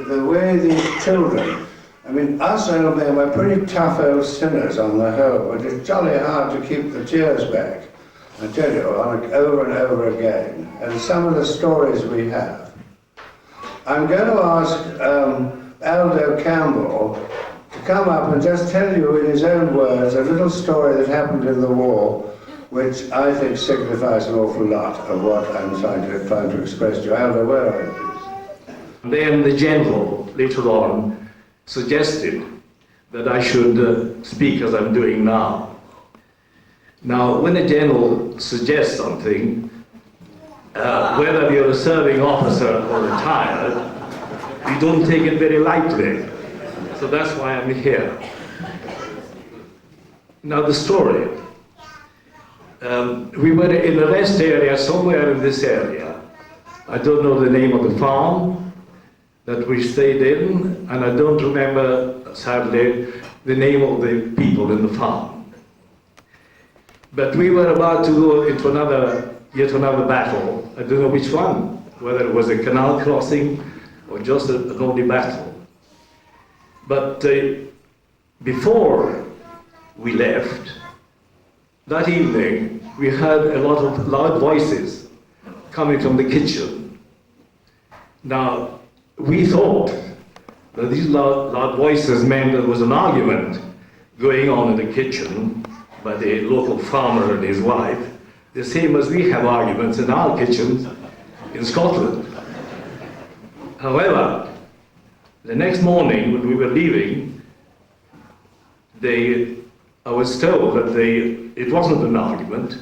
the way these children, I mean, us old men, we're pretty tough old sinners on the whole, but it's jolly hard to keep the tears back, I tell you, over and over again. And some of the stories we have. I'm going to ask Aldo Campbell to come up and just tell you in his own words a little story that happened in the war, which I think signifies an awful lot of what I'm trying to express to you. Aldo, where are you, please? Then the general, later on, suggested that I should speak as I'm doing now. Now, when a general suggests something, whether you're a serving officer or retired, you don't take it very lightly. So that's why I'm here. Now the story. We were in a rest area somewhere in this area. I don't know the name of the farm that we stayed in, and I don't remember, sadly, the name of the people in the farm. But we were about to go into yet another battle. I don't know which one, whether it was a canal crossing or just an only battle. But before we left, that evening, we heard a lot of loud voices coming from the kitchen. Now, we thought that these loud voices meant there was an argument going on in the kitchen by the local farmer and his wife, the same as we have arguments in our kitchens in Scotland. However, the next morning when we were leaving, I was told that it wasn't an argument,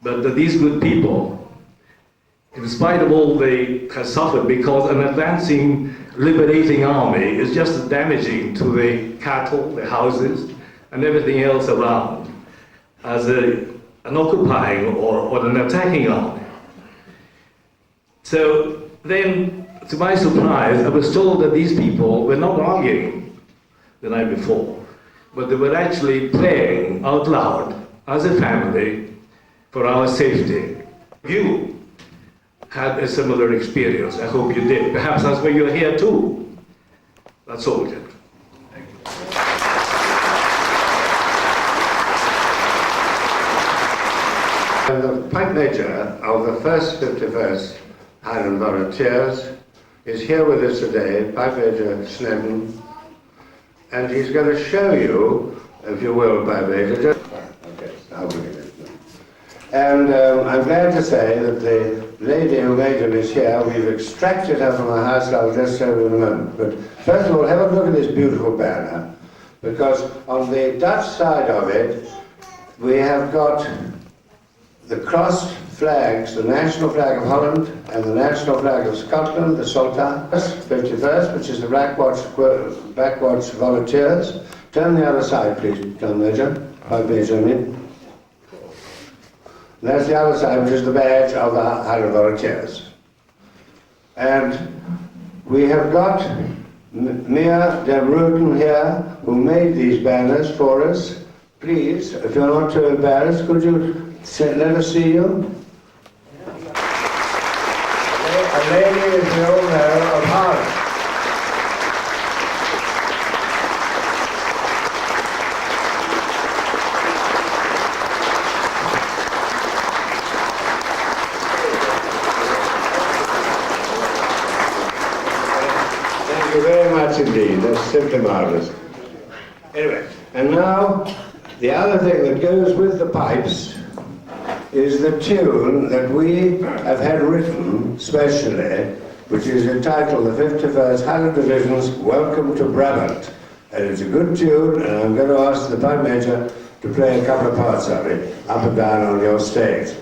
but that these good people, in spite of all they have suffered, because an advancing liberating army is just as damaging to the cattle, the houses, and everything else around as an occupying or an attacking army. So then, to my surprise, I was told that these people were not arguing the night before, but they were actually praying out loud as a family for our safety. You had a similar experience. I hope you did. Perhaps that's why you're here too. That's all, gentlemen. And the Pipe Major of the 1st 51st Highland Volunteers is here with us today, Pipe Major Snedden, and he's going to show you, if you will, Pipe Major. Okay, I'll bring it in. And I'm glad to say that the lady who made him is here. We've extracted her from the house. I'll just show you in a moment. But first of all, have a look at this beautiful banner, because on the Dutch side of it, we have got the crossed flags, the national flag of Holland and the national flag of Scotland, the Sultan, 51st, which is the Backwatch Volunteers. Turn the other side, please, John Major. Pipe Major, I mean. That's the other side, which is the badge of the Highland Volunteers. And we have got Mia de Rooten here, who made these banners for us. Please, if you're not too embarrassed, could you let us see you? A lady is the old mayor of Haaren. Thank you very much indeed. That's simply marvelous. Anyway, and now the other thing that goes with the pipes is the tune that we have had written specially, which is entitled the 51st Highland Division's Welcome to Brabant. And it's a good tune, and I'm going to ask the Pipe Major to play a couple of parts of it, up and down on your stage.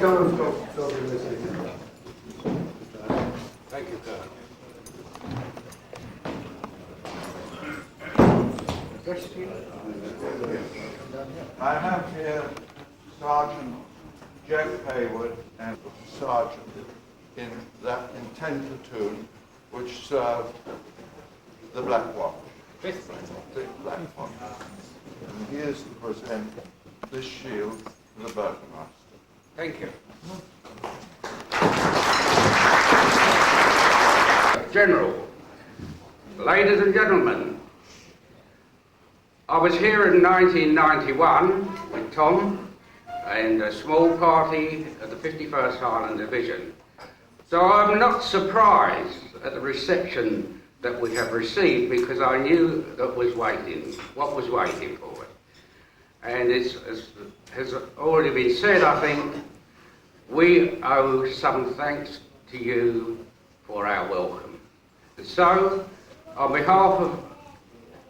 come and talk in this area. Thank you, sir. I have here Sergeant Jeff Hayward and Sergeant in that in 10 platoon which served the Black Watch. The Black Watch. And he is to present this shield to the Burgomaster. Thank you. General, ladies and gentlemen, I was here in 1991 with Tom and a small party of the 51st Highland Division. So I'm not surprised at the reception that we have received because I knew that was waiting, what was waiting for it. And as has already been said, I think we owe some thanks to you for our welcome. And so, on behalf of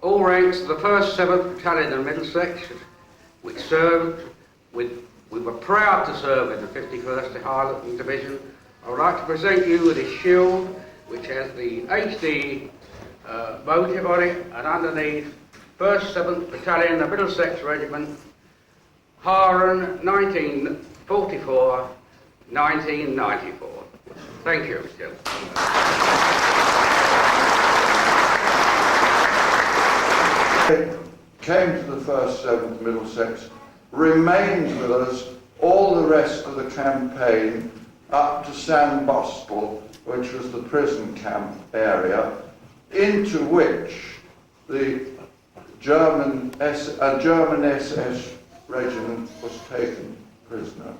all ranks of the 1st 7th Battalion in Middlesex, which served with, we were proud to serve in the 51st Highland Division, I would like to present you with a shield which has the HD motive on it, and underneath 1st 7th Battalion, the Middlesex Regiment, Haaren, 1944-1994. Thank you, Jill. Came to the 1st 7th Middlesex, remained with us all the rest of the campaign up to Sandbostel, which was the prison camp area, into which the German SS regiment was taken prisoner,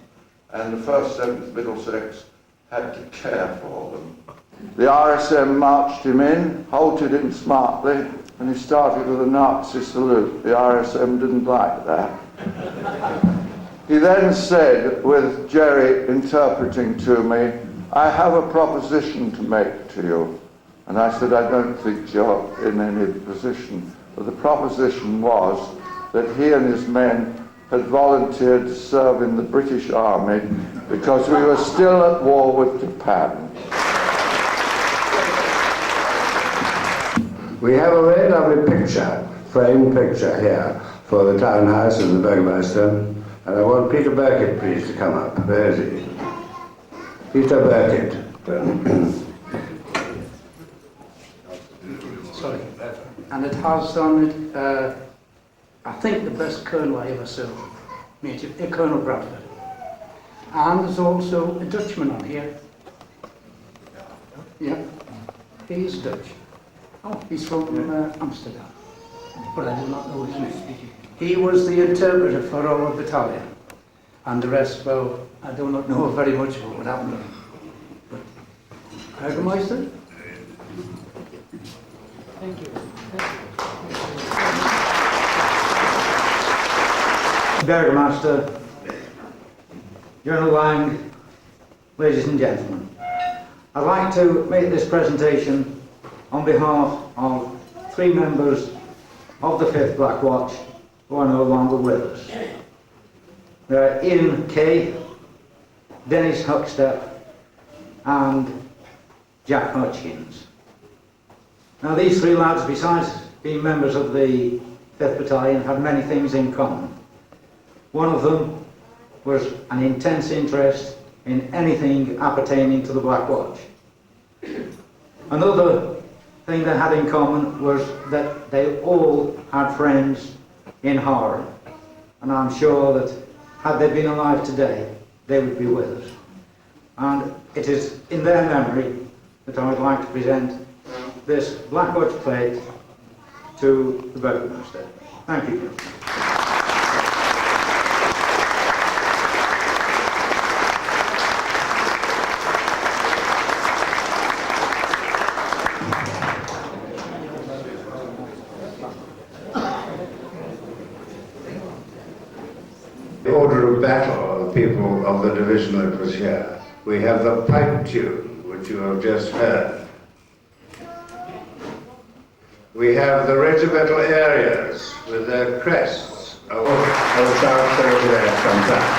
and the 1st 7th Middlesex had to care for them. The RSM marched him in, halted him smartly, and he started with a Nazi salute. The RSM didn't like that. He then said, with Jerry interpreting to me, "I have a proposition to make to you." And I said, "I don't think you're in any position." But the proposition was that he and his men had volunteered to serve in the British Army because we were still at war with Japan. We have a very lovely picture, framed picture here for the townhouse and the Burgomaster, and I want Peter Burkett please to come up. Where is he? Peter Burkett. Sorry. And it has on it, I think the best colonel I ever saw, Major Colonel Bradford. And there's also a Dutchman on here. Yeah, he's Dutch. Oh, he's from Amsterdam. But I do not know his name. He was the interpreter for our battalion. And the rest, well, I do not know very much about what happened to him. But, Burgomaster? Thank you. Burgomaster, General Lang, ladies and gentlemen, I'd like to make this presentation on behalf of 3 members of the 5th Black Watch who are no longer with us. They're Ian Kay, Dennis Huckster and Jack Hutchins. Now these 3 lads, besides being members of the 5th Battalion, had many things in common. One of them was an intense interest in anything appertaining to the Black Watch. Another thing they had in common was that they all had friends in Haaren, and I'm sure that had they been alive today, they would be with us. And it is in their memory that I would like to present this Black Watch plate to the Burgomaster. Thank you. The order of battle of the people of the division that was here. We have the pipe tune, which you have just heard. We have the regimental areas with their crests. I will shout there sometimes.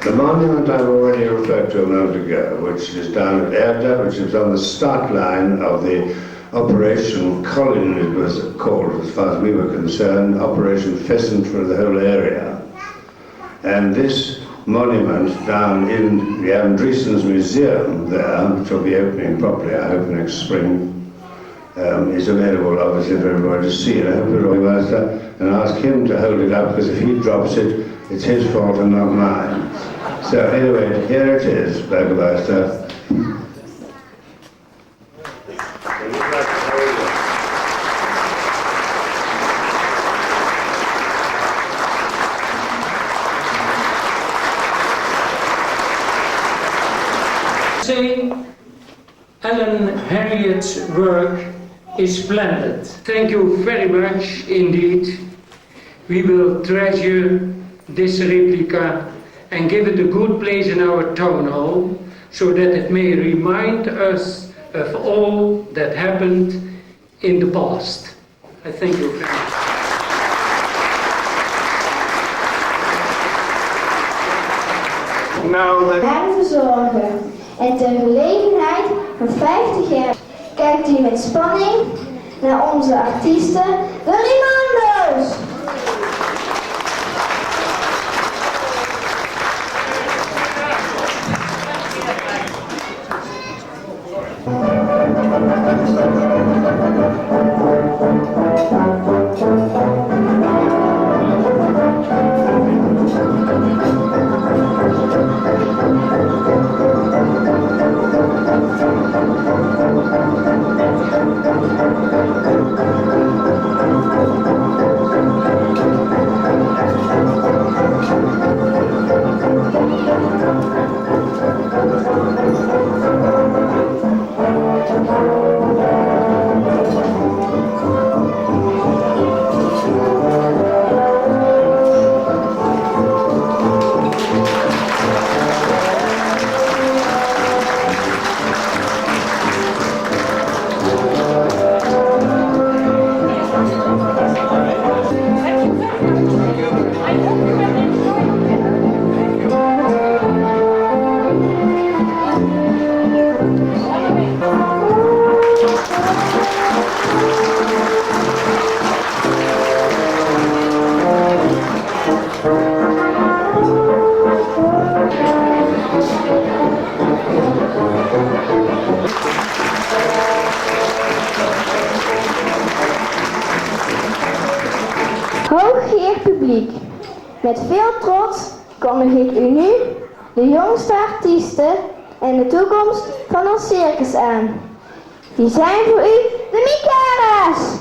The monument I've already referred to a moment ago, which is down at Eerde, which is on the start line of the Operation Colin, it was called as far as we were concerned, Operation Pheasant for the whole area. And this monument down in the Andreessen's Museum there, which will be opening properly, I hope, next spring, is available obviously for everybody to see. And I hope the Royal Master and ask him to hold it up, because if he drops it, it's his fault and not mine. So anyway, here it is, Bürgermeister. Ellen Harriet's work is splendid. Thank you very much indeed. We will treasure this replica and give it a good place in our town hall so that it may remind us of all that happened in the past. I thank you very much. Hem verzorgen. En ter gelegenheid van 50 jaar kijkt u met spanning naar onze artiesten, de Rimando's. Hooggeëerd publiek, met veel trots kondig ik u nu de jongste artiesten en de toekomst van ons circus aan. Die zijn voor u de Mikaras!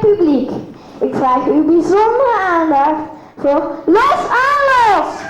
Publiek, ik vraag uw bijzondere aandacht voor Los aan Los!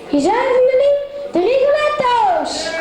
Hier zijn voor jullie de Rigoletto's!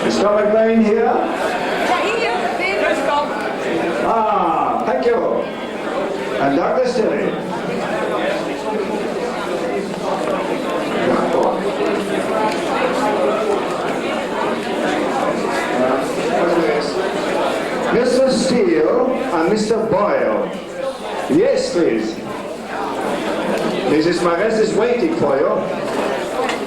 Is Mr. Klein here? Ah, thank you. And Dr. Stilly. Mr. Steele and Mr. Boyle. Yes, please. Mrs. Mares is waiting for you.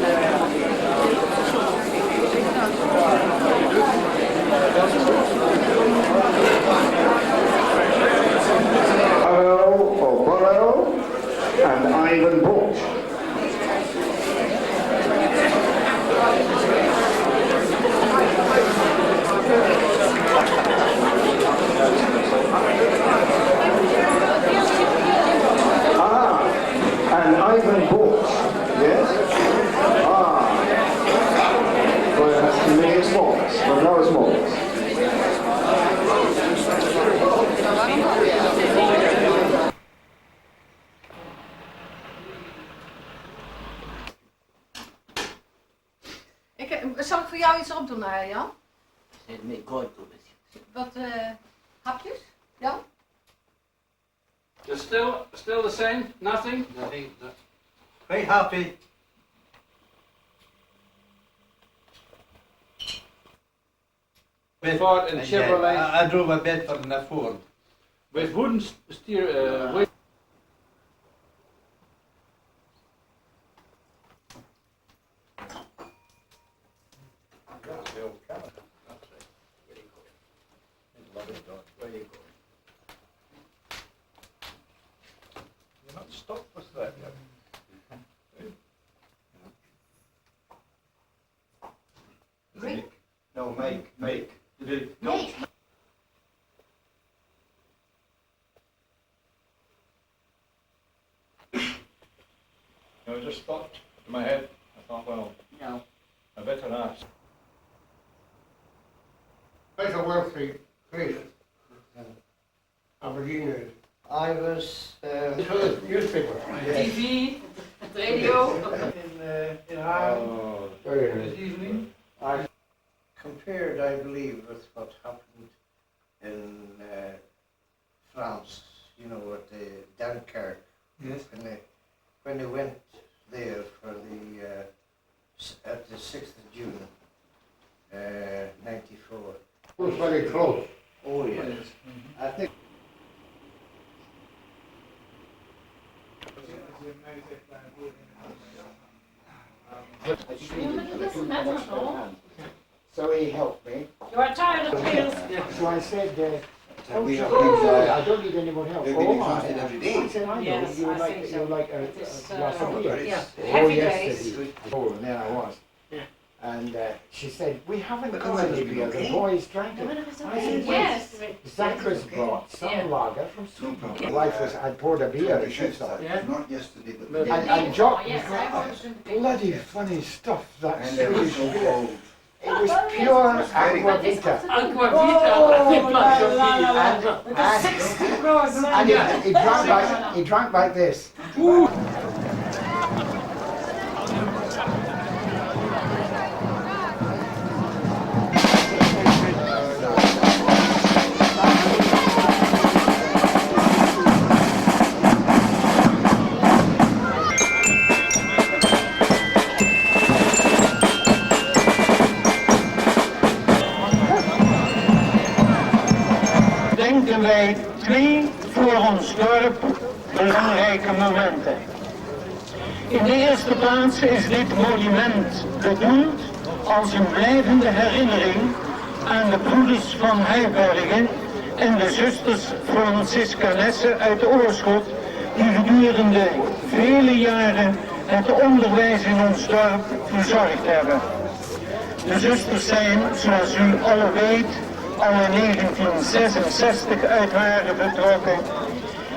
And Ivan Bush. And Ivan Bush, yes? For many smallness, but no smallness. Zal ik voor jou iets opdoen, Jan? Nee, gooi toe. Wat hapjes? Jan? Just still the same? Nothing? Nothing. Very happy. Ford and Chevrolet. I drove a Bedford and a Ford. With wooden steer. You're not stopped with that yet. Make? No, make. Make. No, it just stopped in my head. I thought, well, no. I better ask. Quite a wealthy place. Aberdeen. I was newspaper. TV, radio. In Haaren. This evening. I compared, I believe, with what happened in France. You know, at the Dunkirk. Yes. When they went there for the at the 6th of June, 94. It was very close. Oh yes. I think. So he helped me. You are tired of pills? So I said, We have I don't need anyone help. We've been exhausted every day. I said, I know, Yes, you I like, think you so. like a glass of beer. Yeah. Oh, Heavy yes, days. said he. Oh, and there I was. Yeah. And she said, we haven't But got that's any okay. beer, the boys drank it. I said, Yes. Zach's brought some Yeah. lager from Sweden. My wife was, I poured a beer and she saw it. Yeah. Not yesterday, but And Jock Yes, was I've always been the bloody funny stuff, that and there was Swedish no beer. cold. It was pure very aqua good. vita. Aquavita. And he drank like this. 3 voor ons dorp belangrijke momenten. In de eerste plaats is dit monument bedoeld als een blijvende herinnering aan de broeders van Heibergen en de zusters Franciscanessen uit de Oorschot, die gedurende vele jaren het onderwijs in ons dorp verzorgd hebben. De zusters zijn, zoals u alle weet, al in 1966 uit Haaren vertrokken.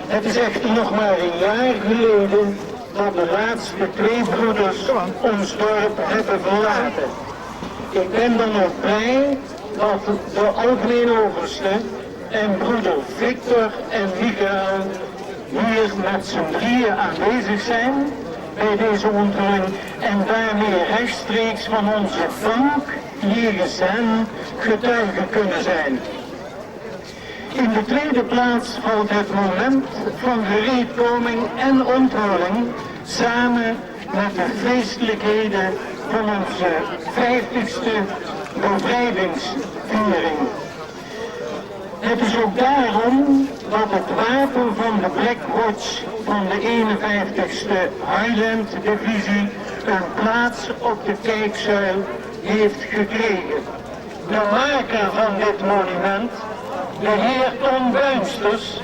Het is echter nog maar een jaar geleden dat de laatste 2 broeders ons dorp hebben verlaten. Ik ben dan ook blij dat de algemeen overste en broeder Victor en Michael hier met z'n drieën aanwezig zijn bij deze onthulling en daarmee rechtstreeks van onze dank jegens hen getuigen kunnen zijn. In de tweede plaats valt het moment van gereedkoming en onthulling samen met de feestelijkheden van onze 50ste bevrijdingsviering. Het is ook daarom dat het wapen van de Black Watch van de 51ste Highland Divisie een plaats op de kijkzuil heeft gekregen. De maker van dit monument, de heer Tom Buinsters,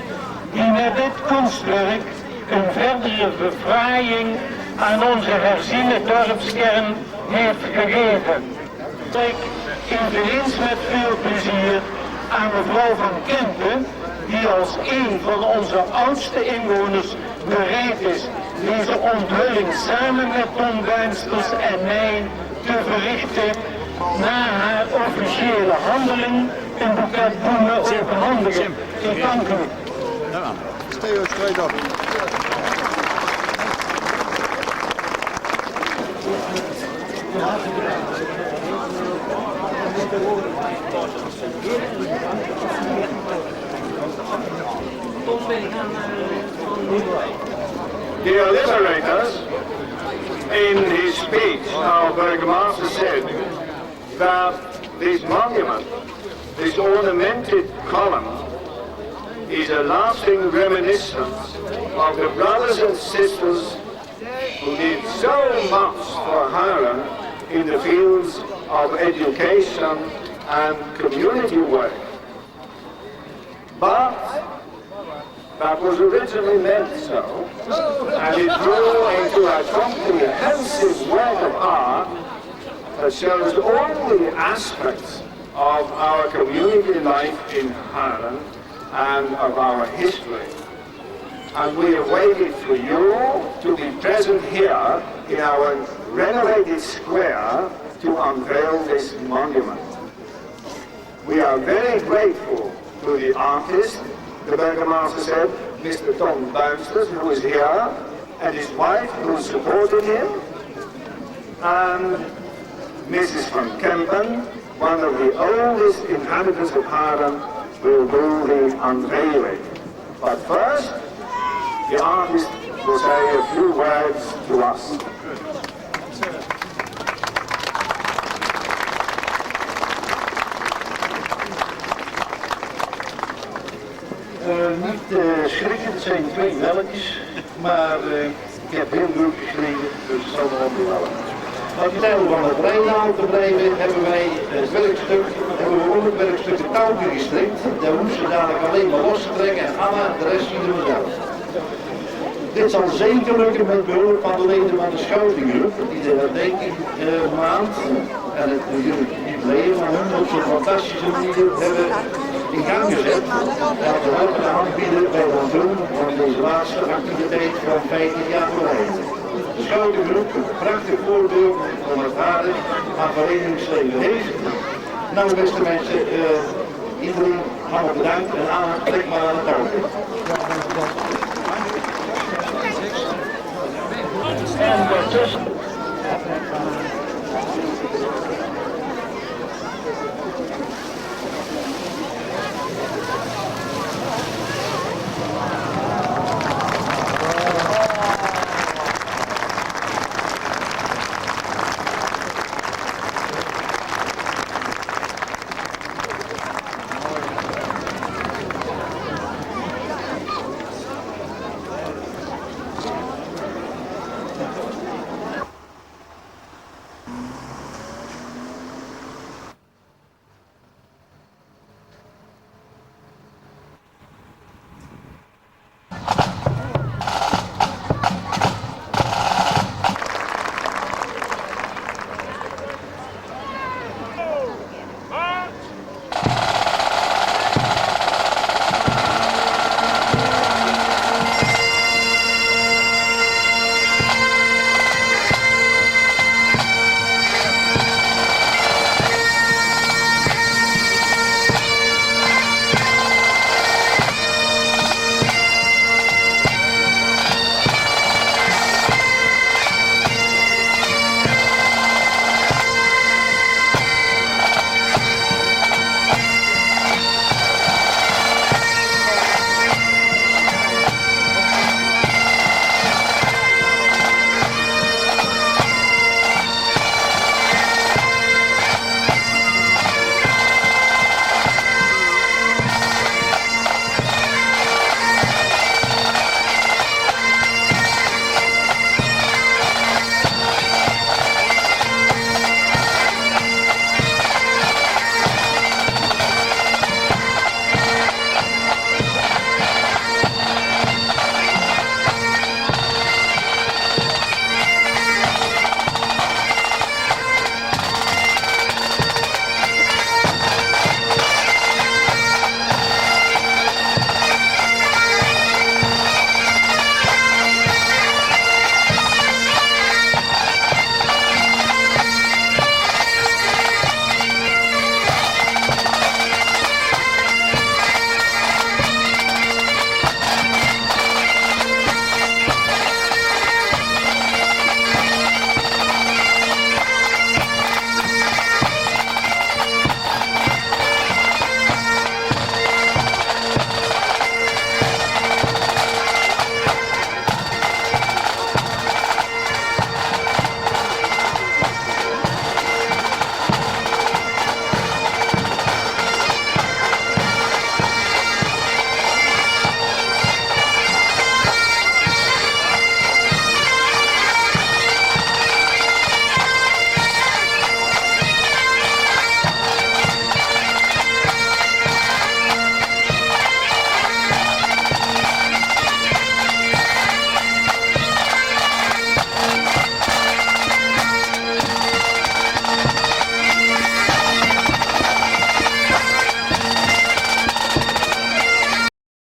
die met dit kunstwerk een verdere verfraaiing aan onze herziene dorpskern heeft gegeven. Ik eveneens met veel plezier aan mevrouw van Kempen, die als een van onze oudste inwoners bereid is deze onthulling samen met Tom Buinsters en mij te verrichten, na haar officiële handeling een boeket bloemen overhandigen. Ik dank u. Stay straight up. Dear Liberators, in his speech, our Burgomaster said that this monument, this ornamented column, is a lasting reminiscence of the brothers and sisters who did so much for Haaren in the fields of education and community work. But that was originally meant so, and it grew into a comprehensive work of art that shows all the aspects of our community life in Haaren and of our history. And we have waited for you to be present here in our renovated square to unveil this monument. We are very grateful to the artist, the Burgomaster said, Mr. Tom Buinsters, who is here, and his wife, who supported him, and Mrs. van Kempen, one of the oldest inhabitants of Haaren, will do the unveiling. But first, the artist will say a few words to us. Niet schrikken, het zijn 2 melkjes, maar ik heb heel druk geschreven, dus het zal er wel mee houden. Wat de tijd van het rijnaal te blijven, hebben wij het werkstuk, hebben we ook het werkstuk de touwtje gestrikt. Daar hoeft ze dadelijk alleen maar los te trekken en Anna, de rest zien we zelf. Dit zal zeker lukken met behulp van de leden van de schoutinggroep, die de herdenking maand en het natuurlijk jubileum van hun op zo'n fantastische manier hebben in gang gezet. En we helpen de hand bieden bij het doen van deze laatste activiteit van 50 jaar geleden. De schoutinggroep, een prachtig voorbeeld van het Haaren aan verenigingsleven heeft. Nou beste mensen, iedereen allemaal bedankt en aan trek maar aan het touw.